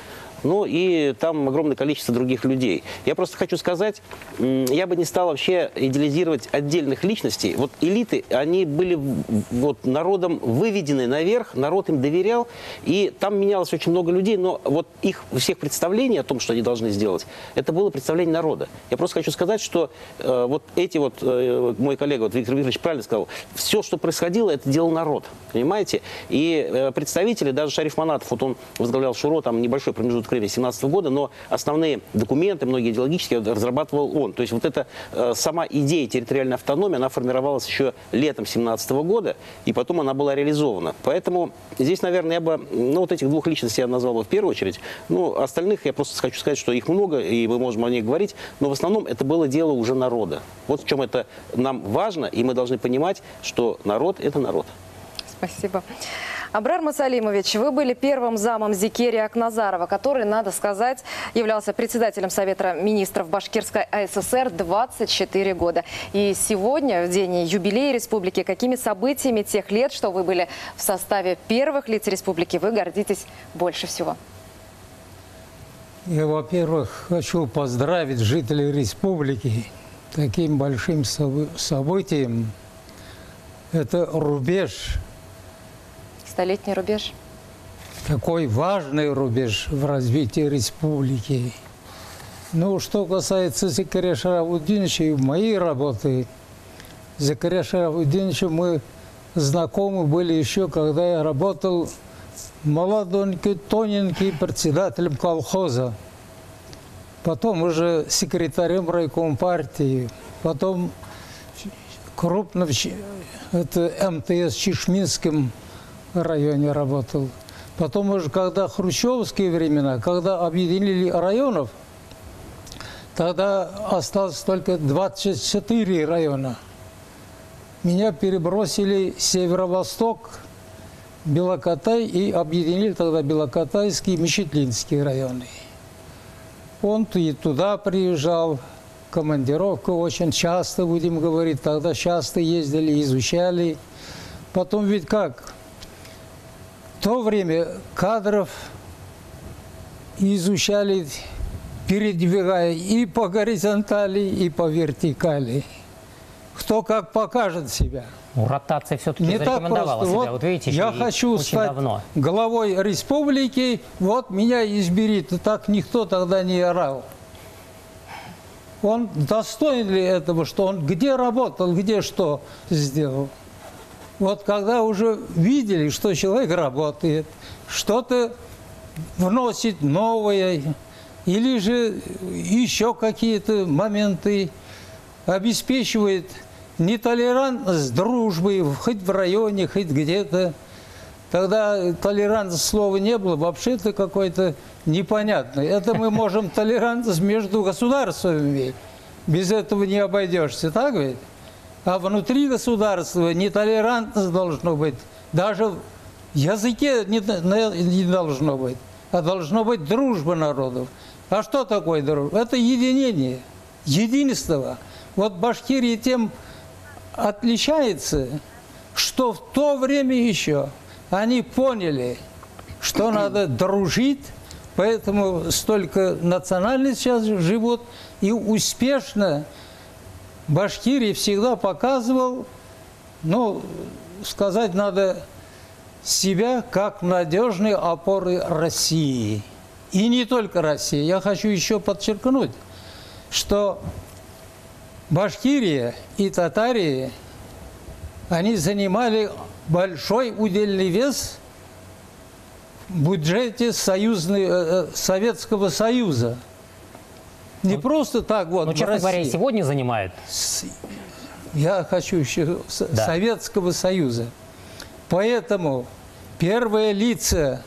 Ну и там огромное количество других людей. Я просто хочу сказать, я бы не стал вообще идеализировать отдельных личностей. Вот элиты, они были вот народом выведены наверх, народ им доверял, и там менялось очень много людей, но вот их всех представлений о том, что они должны сделать, это было представление народа. Я просто хочу сказать, что вот эти вот, мой коллега вот, Виктор Викторович правильно сказал, все, что происходило, это делал народ, понимаете? И представители, даже Шариф Манатов, вот он возглавлял шуро, там небольшой промежуток 2017 года, но основные документы, многие идеологические, разрабатывал он. То есть вот эта сама идея территориальной автономии, она формировалась еще летом 2017 года, и потом она была реализована. Поэтому здесь, наверное, я бы, ну, вот этих двух личностей я назвал бы в первую очередь. Ну, остальных я просто хочу сказать, что их много, и мы можем о них говорить, но в основном это было дело уже народа. Вот в чем это нам важно, и мы должны понимать, что народ – это народ. Спасибо. Абрар Масалимович, вы были первым замом Зикерия Акназарова, который, надо сказать, являлся председателем Совета министров Башкирской АССР 24 года. И сегодня, в день юбилея республики, какими событиями тех лет, что вы были в составе первых лиц республики, вы гордитесь больше всего? Я, во-первых, хочу поздравить жителей республики таким большим событием. Это рубеж. Столетний рубеж. Такой важный рубеж в развитии республики. Ну, что касается Закария Шарафутдиновича и моей работы, с Закарией Шарафутдиновичем мы знакомы были еще, когда я работал молоденький, тоненький председателем колхоза. Потом уже секретарем райком партии. Потом крупно это МТС в Чешминском районе работал. Потом уже, когда хрущевские времена, когда объединили районов, тогда осталось только 24 района. Меня перебросили в северо-восток, Белокатай, и объединили тогда Белокатайский и Мечетлинский районы. Он и туда приезжал, командировка очень часто, будем говорить, тогда часто ездили, изучали. Потом ведь как? В то время кадров изучали, передвигая и по горизонтали, и по вертикали. Кто как покажет себя. Ротация все-таки зарекомендовала себя. Вот видите, я хочу стать главой республики, вот меня изберите. Так никто тогда не орал. Он достоин ли этого, что он где работал, где что сделал? Вот когда уже видели, что человек работает, что-то вносит новое, или же еще какие-то моменты, обеспечивает нетолерантность дружбы, хоть в районе, хоть где-то. Тогда толерантность слова не было, вообще-то какой-то непонятный. Это мы можем толерантность между государствами, без этого не обойдешься, так ведь? А внутри государства нетолерантность должно быть. Даже в языке не должно быть, а должно быть дружба народов. А что такое дружба? Это единение, единство. Вот Башкирия тем отличается, что в то время еще они поняли, что надо дружить, поэтому столько национальностей сейчас живут, и успешно Башкирия всегда показывал, ну, сказать надо, себя как надежной опоры России. И не только России. Я хочу еще подчеркнуть, что Башкирия и Татария, они занимали большой удельный вес в бюджете Советского Союза. Не просто так вот. Ну, честно говоря, и сегодня занимают. я хочу еще Советского Союза. Поэтому первые лица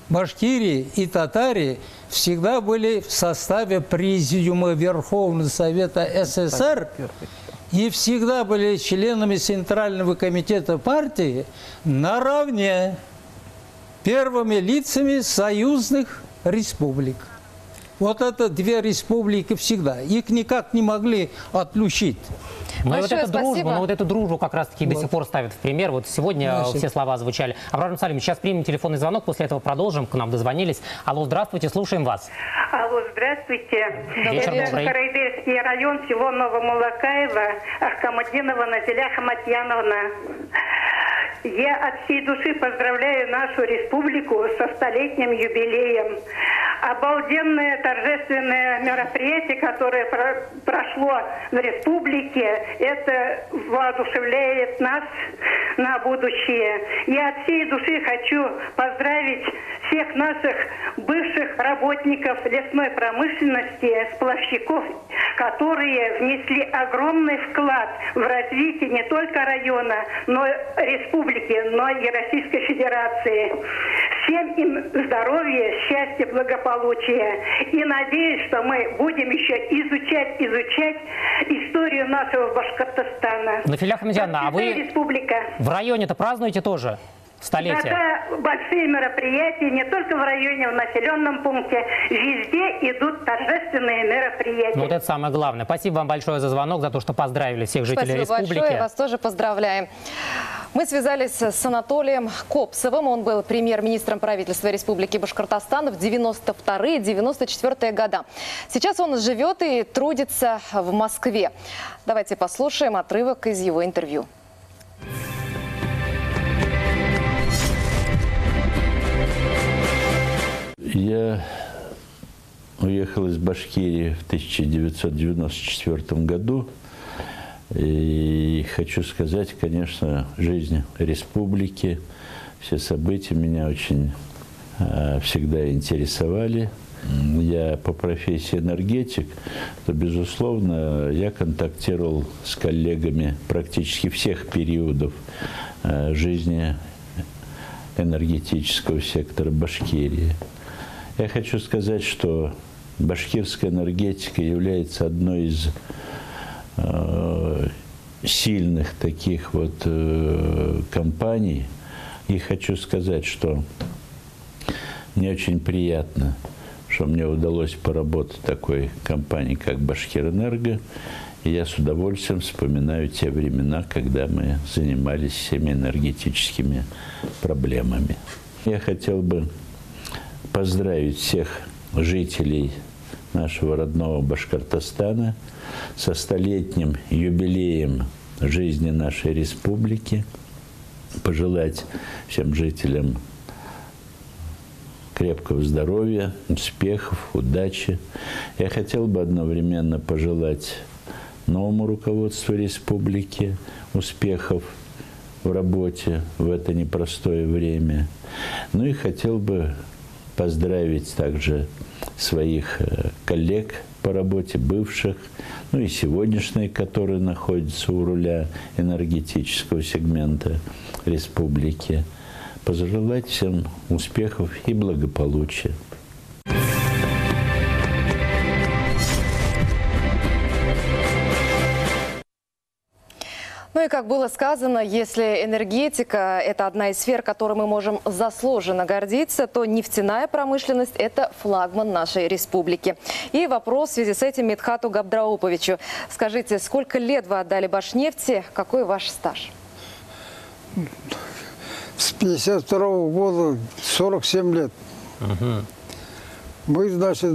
Башкирии и Татарии всегда были в составе Президиума Верховного Совета СССР и всегда были членами Центрального комитета партии наравне первыми лицами союзных республик. Вот это две республики всегда. Их никак не могли отлучить. Ну, вот эту дружбу как раз-таки до сих пор ставят в пример. Вот сегодня все слова звучали. Абрам Салимович, сейчас примем телефонный звонок, после этого продолжим. К нам дозвонились. Алло, здравствуйте, слушаем вас. Алло, здравствуйте. Вечер Это добрый. Карайдельский район, село Новомулакаево, Ахкамадинова Назиля Хаматьяновна. Я от всей души поздравляю нашу республику со столетним юбилеем. Обалденное торжественное мероприятие, которое прошло в республике, это воодушевляет нас на будущее. Я от всей души хочу поздравить всех наших бывших работников лесной промышленности, сплавщиков, которые внесли огромный вклад в развитие не только района, но и республики, но и Российской Федерации. Всем им здоровья, счастья, благополучия. И надеюсь, что мы будем еще изучать историю нашего Башкортостана. Нафиля Хамидяновна, а вы республика. В районе-то празднуете тоже столетие? Это большие мероприятия, не только в районе, в населенном пункте. Везде идут торжественные мероприятия. Ну, вот это самое главное. Спасибо вам большое за звонок, за то, что поздравили всех жителей республики. Спасибо большое, вас тоже поздравляем. Мы связались с Анатолием Копсовым. Он был премьер-министром правительства Республики Башкортостан в 92-94 года. Сейчас он живет и трудится в Москве. Давайте послушаем отрывок из его интервью. Я уехал из Башкирии в 1994 году. И хочу сказать, конечно, жизнь республики, все события меня очень всегда интересовали. Я по профессии энергетик, то, безусловно, я контактировал с коллегами практически всех периодов жизни энергетического сектора Башкирии. Я хочу сказать, что башкирская энергетика является одной из сильных таких вот компаний. И хочу сказать, что мне очень приятно, что мне удалось поработать в такой компании, как Башкирэнерго. И я с удовольствием вспоминаю те времена, когда мы занимались всеми энергетическими проблемами. Я хотел бы поздравить всех жителей нашего родного Башкортостана со столетним юбилеем жизни нашей республики, пожелать всем жителям крепкого здоровья, успехов, удачи. Я хотел бы одновременно пожелать новому руководству республики успехов в работе в это непростое время. Ну и хотел бы поздравить также своих коллег по работе, бывших, ну и сегодняшние, которые находятся у руля энергетического сегмента республики. Пожелать всем успехов и благополучия. Ну и как было сказано, если энергетика – это одна из сфер, которой мы можем заслуженно гордиться, то нефтяная промышленность – это флагман нашей республики. И вопрос в связи с этим Медхату Габдрауповичу. Скажите, сколько лет вы отдали Башнефти, какой ваш стаж? С 1952 года 47 лет. Мы, значит,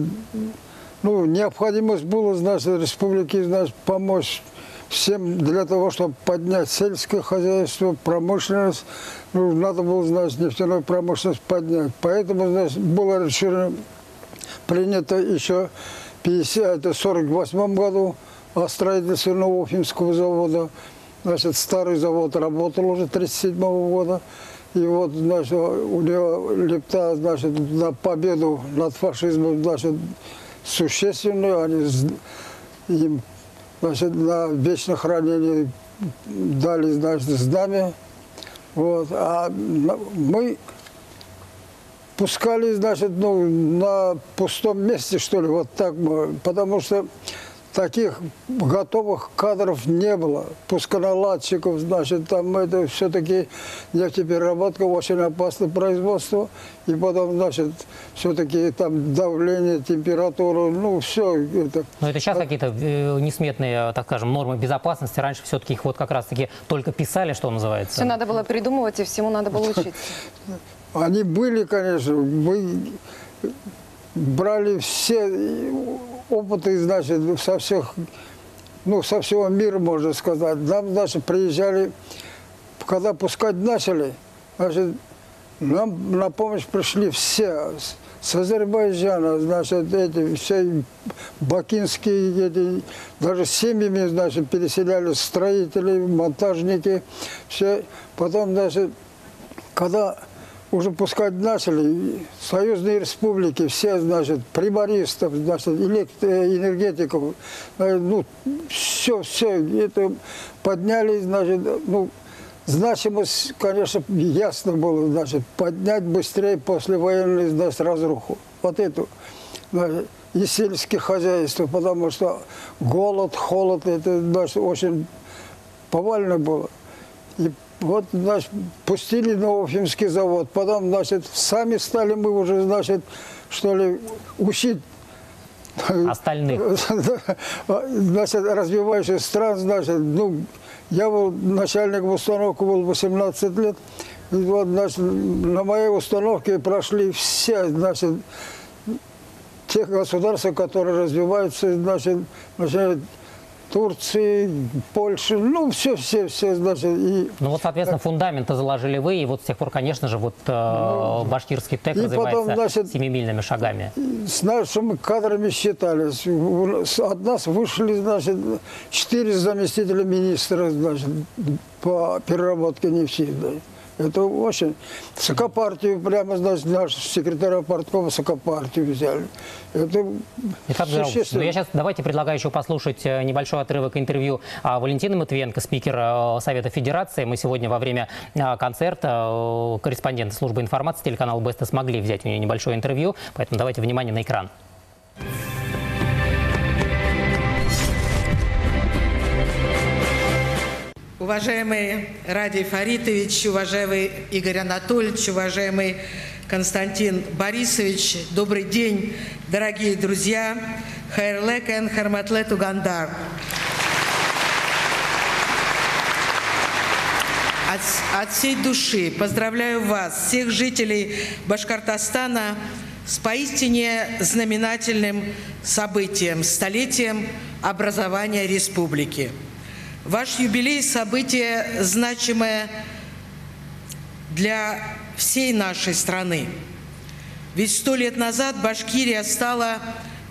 необходимость была, значит, республике, значит, помочь всем для того, чтобы поднять сельское хозяйство, промышленность. Надо было, значит, нефтяную промышленность поднять. Поэтому, значит, было решено, принято еще в 1948 году о строительстве нового Уфимского завода. Значит, старый завод работал уже 1937 года. И вот, значит, у него лепта, значит, на победу над фашизмом, значит, существенную. Они им значит, на вечное хранение дали, значит, знамя. Вот. А мы пускали, значит, ну, на пустом месте, что ли, вот так, потому что таких готовых кадров не было. Пусконаладчиков, значит, там это все-таки нефтепереработка, очень опасное производство. И потом, значит, все-таки там давление, температура, ну, все это. Но это сейчас какие-то несметные, так скажем, нормы безопасности. Раньше все-таки их вот как раз-таки только писали, что называется. Все надо было придумывать, и всему надо было учиться. Они были, конечно, мы брали все опыты, значит, со всех, ну, со всего мира, можно сказать. Нам, значит, приезжали, когда пускать начали, значит, нам на помощь пришли все. С Азербайджана, значит, эти все бакинские, эти, даже семьями, значит, переселялись строители, монтажники, все. Потом, значит, когда уже пускать начали, союзные республики, все, значит, прибористов, значит, энергетиков, ну, все это подняли, значит, ну, значимость, конечно, ясно было, значит, поднять быстрее послевоенную, значит, разруху. Вот эту, значит, и сельские хозяйства, потому что голод, холод, это, значит, очень повально было. И вот, значит, пустили на Уфимский завод, потом, значит, сами стали мы уже, значит, что ли, учить остальных, значит, развивающих стран, значит, ну, я был начальником установки, был 18 лет, и вот, значит, на моей установке прошли все, значит, тех государств, которые развиваются, значит, Турции, Польши, ну, все, значит, и... Ну, вот, соответственно, фундамент заложили вы, и вот с тех пор, конечно же, вот башкирский ТЭК развивается потом, значит, семимильными шагами. С нашими кадрами считались. От нас вышли, значит, 4 заместителя министра, значит, по переработке нефти. Это очень... Сокопартию, прямо, значит, наш секретарь парткома Сокопартию взяли. Это существенно. Я сейчас давайте предлагаю еще послушать небольшой отрывок интервью Валентины Матвиенко, спикера Совета Федерации. Мы сегодня во время концерта корреспонденты службы информации телеканала БСТ смогли взять у нее небольшое интервью, поэтому давайте внимание на экран. Уважаемый Радий Фаритович, уважаемый Игорь Анатольевич, уважаемый Константин Борисович, добрый день, дорогие друзья. Хайрлекен Харматле Тугандар. От всей души поздравляю вас, всех жителей Башкортостана, с поистине знаменательным событием, столетием образования республики. Ваш юбилей – событие значимое для всей нашей страны. Ведь 100 лет назад Башкирия стала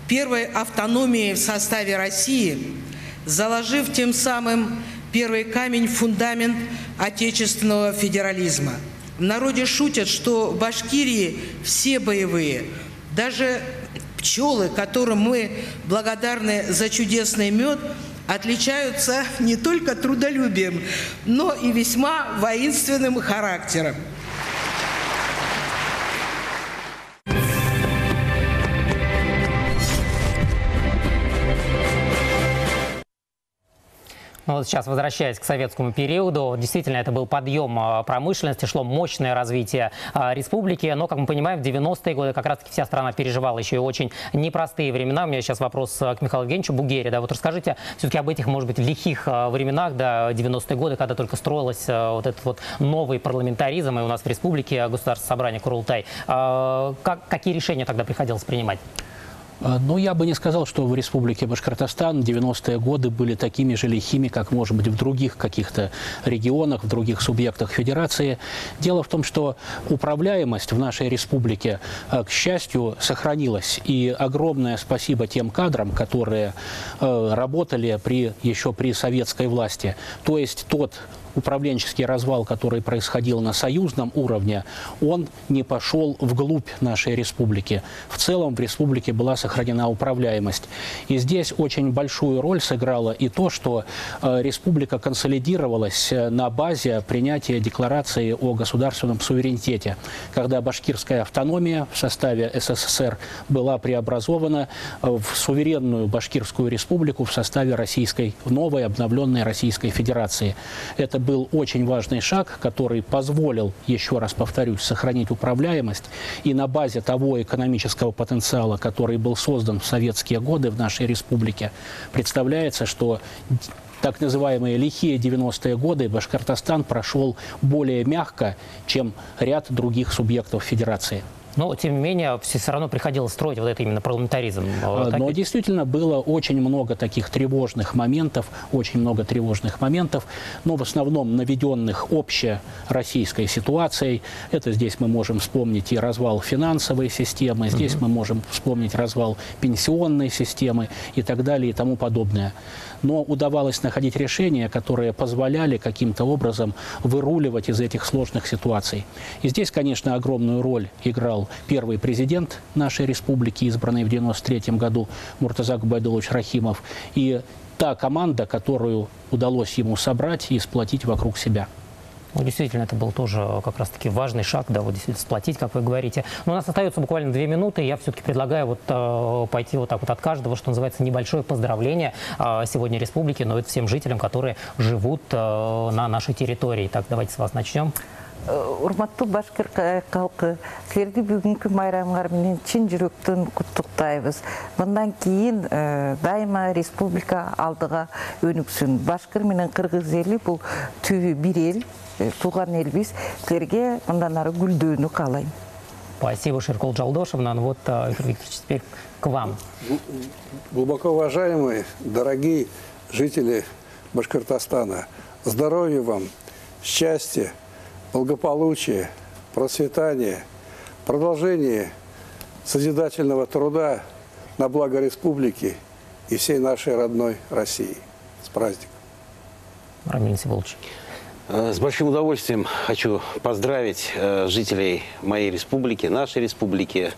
первой автономией в составе России, заложив тем самым первый камень, фундамент отечественного федерализма. В народе шутят, что в Башкирии все боевые, даже пчелы, которым мы благодарны за чудесный мед, отличаются не только трудолюбием, но и весьма воинственным характером. Ну, вот сейчас, возвращаясь к советскому периоду, действительно, это был подъем промышленности, шло мощное развитие республики. Но, как мы понимаем, в 90-е годы как раз-таки вся страна переживала еще и очень непростые времена. У меня сейчас вопрос к Михаилу Евгеньевичу Бугере. Да, вот расскажите все-таки об этих, может быть, лихих временах, да, 90-е годы, когда только строилась вот этот вот новый парламентаризм, и у нас в республике Государственное собрание Курултай. Какие решения тогда приходилось принимать? Ну, я бы не сказал, что в Республике Башкортостан 90-е годы были такими же лихими, как, может быть, в других каких-то регионах, в других субъектах федерации. Дело в том, что управляемость в нашей республике, к счастью, сохранилась. И огромное спасибо тем кадрам, которые работали еще при советской власти. То есть тот управленческий развал, который происходил на союзном уровне, он не пошел вглубь нашей республики. В целом в республике была сохранена управляемость. И здесь очень большую роль сыграло и то, что республика консолидировалась на базе принятия декларации о государственном суверенитете, когда башкирская автономия в составе СССР была преобразована в суверенную Башкирскую республику в составе новой обновленной Российской Федерации. Это был очень важный шаг, который позволил, еще раз повторюсь, сохранить управляемость. И на базе того экономического потенциала, который был создан в советские годы в нашей республике, представляется, что так называемые лихие 90-е годы Башкортостан прошел более мягко, чем ряд других субъектов Федерации. Но, тем не менее, все равно приходилось строить вот это именно парламентаризм. Но действительно было очень много таких тревожных моментов, но в основном наведенных общероссийской ситуацией. Это здесь мы можем вспомнить и развал финансовой системы, здесь мы можем вспомнить развал пенсионной системы и так далее и тому подобное. Но удавалось находить решения, которые позволяли каким-то образом выруливать из этих сложных ситуаций. И здесь, конечно, огромную роль играл первый президент нашей республики, избранный в 1993 году, Муртаза Губайдулович Рахимов, и та команда, которую удалось ему собрать и сплотить вокруг себя. Ну, действительно, это был тоже как раз-таки важный шаг, да, вот действительно сплотить, как вы говорите. Но у нас остается буквально 2 минуты, и я все-таки предлагаю вот пойти вот так вот от каждого, что называется, небольшое поздравление сегодня республике, но это всем жителям, которые живут на нашей территории. Так, давайте с вас начнем. Урматтуу башкир халкы, силерди бүгүнкү майрамыңар менен чын жүрөктөн куттуктайбыз. Мындан кийин дайыма республика алдыга өнүксүн. Башкир менен кыргыз эли бул түбү бир эл, тууган элбиз. Силерге мындан ары гүлдөөнү каалайм. Спасибо, Шеркол Джалдошевна. Ну вот, Виктор Викторович, теперь к вам. Глубоко уважаемые, дорогие жители Башкортостана, здоровья вам, счастья, благополучие, процветание, продолжение созидательного труда на благо республики и всей нашей родной России. С праздником. Рамиль Всеволодович. С большим удовольствием хочу поздравить жителей моей республики, нашей республики,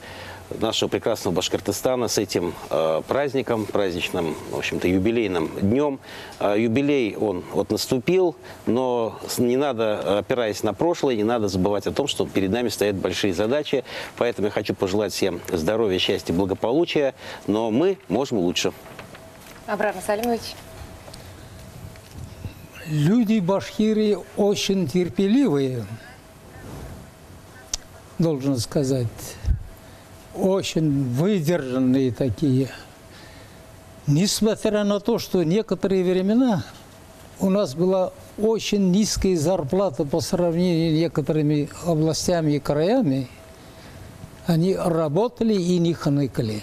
нашего прекрасного Башкортостана с этим праздником, праздничным, в общем-то, юбилейным днем. Юбилей, он вот наступил, но не надо, опираясь на прошлое, не надо забывать о том, что перед нами стоят большие задачи. Поэтому я хочу пожелать всем здоровья, счастья, благополучия, но мы можем лучше. Абрам Салимович. Люди Башкирии очень терпеливые, должен сказать. Очень выдержанные такие. Несмотря на то, что некоторые времена у нас была очень низкая зарплата по сравнению с некоторыми областями и краями, они работали и не хныкали.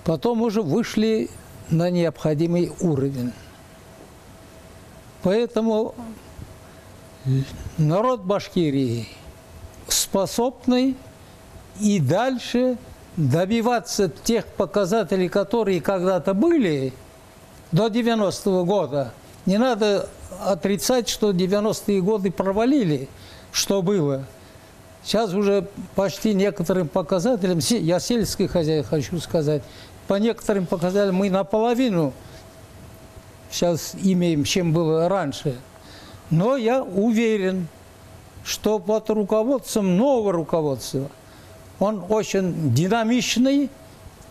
Потом уже вышли на необходимый уровень. Поэтому народ Башкирии способный и дальше добиваться тех показателей, которые когда-то были до 90-го года. Не надо отрицать, что 90-е годы провалили, что было. Сейчас уже почти некоторым показателям, я сельский хозяин хочу сказать, по некоторым показателям мы наполовину сейчас имеем, чем было раньше. Но я уверен, что под руководством нового руководства он очень динамичный,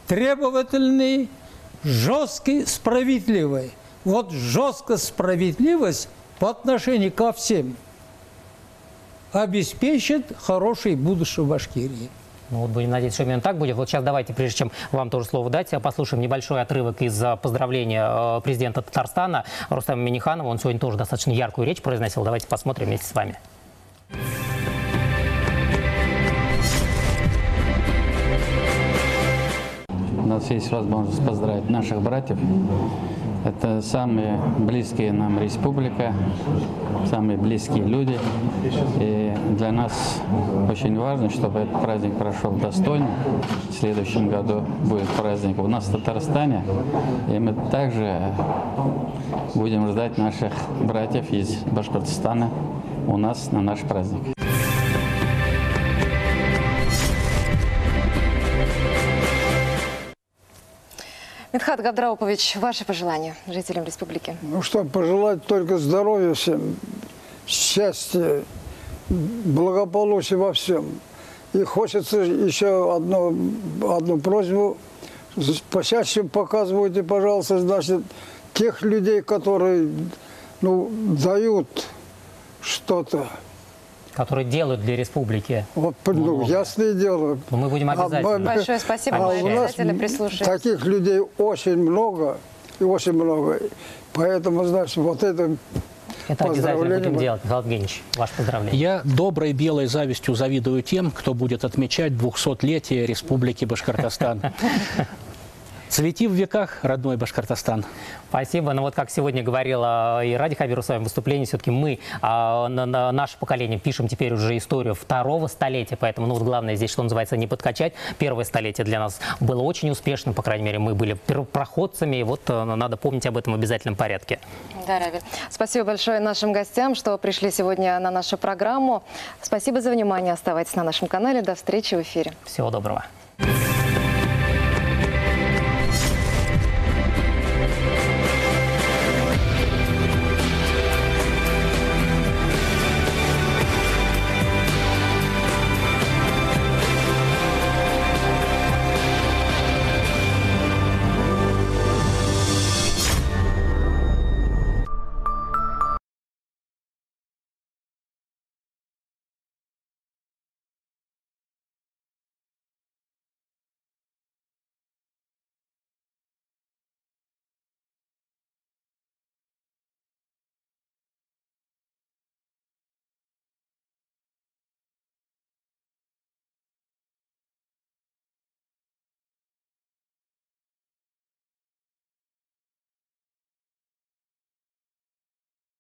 требовательный, жесткий, справедливый. Вот жесткая справедливость по отношению ко всем обеспечит хорошее будущее в Башкирии. Ну вот будем надеяться, что именно так будет. Вот сейчас давайте, прежде чем вам тоже слово дать, послушаем небольшой отрывок из поздравления президента Татарстана Рустама Минниханова. Он сегодня тоже достаточно яркую речь произносил. Давайте посмотрим вместе с вами. У нас есть возможность поздравить наших братьев Это самые близкие нам республика, самые близкие люди. И для нас очень важно, чтобы этот праздник прошел достойно. В следующем году будет праздник у нас в Татарстане. И мы также будем ждать наших братьев из Башкортостана у нас на наш праздник. Медхат Габдраупович, ваши пожелания жителям республики? Ну что, пожелать только здоровья всем, счастья, благополучия во всем. И хочется еще одну просьбу. Почаще показывайте, пожалуйста, значит, тех людей, которые дают что-то. Которые делают для республики. Вот, ясное дело. Мы будем обязательно. Большое спасибо, мы обязательно прислушаемся. Таких людей очень много, и очень много. Поэтому, значит, вот это обязательно будем делать, Михаил Евгеньевич. Ваше поздравление. Я доброй белой завистью завидую тем, кто будет отмечать 200-летие Республики Башкортостан. Цвети в веках, родной Башкортостан. Спасибо. Но вот как сегодня говорила и Ради Хабиров в своем выступлении, все-таки мы, наше поколение, пишем теперь уже историю второго столетия. Поэтому вот главное здесь, что называется, не подкачать. Первое столетие для нас было очень успешным, по крайней мере, мы были первопроходцами. И вот надо помнить об этом в обязательном порядке. Да, Равиль. Спасибо большое нашим гостям, что пришли сегодня на нашу программу. Спасибо за внимание. Оставайтесь на нашем канале. До встречи в эфире. Всего доброго.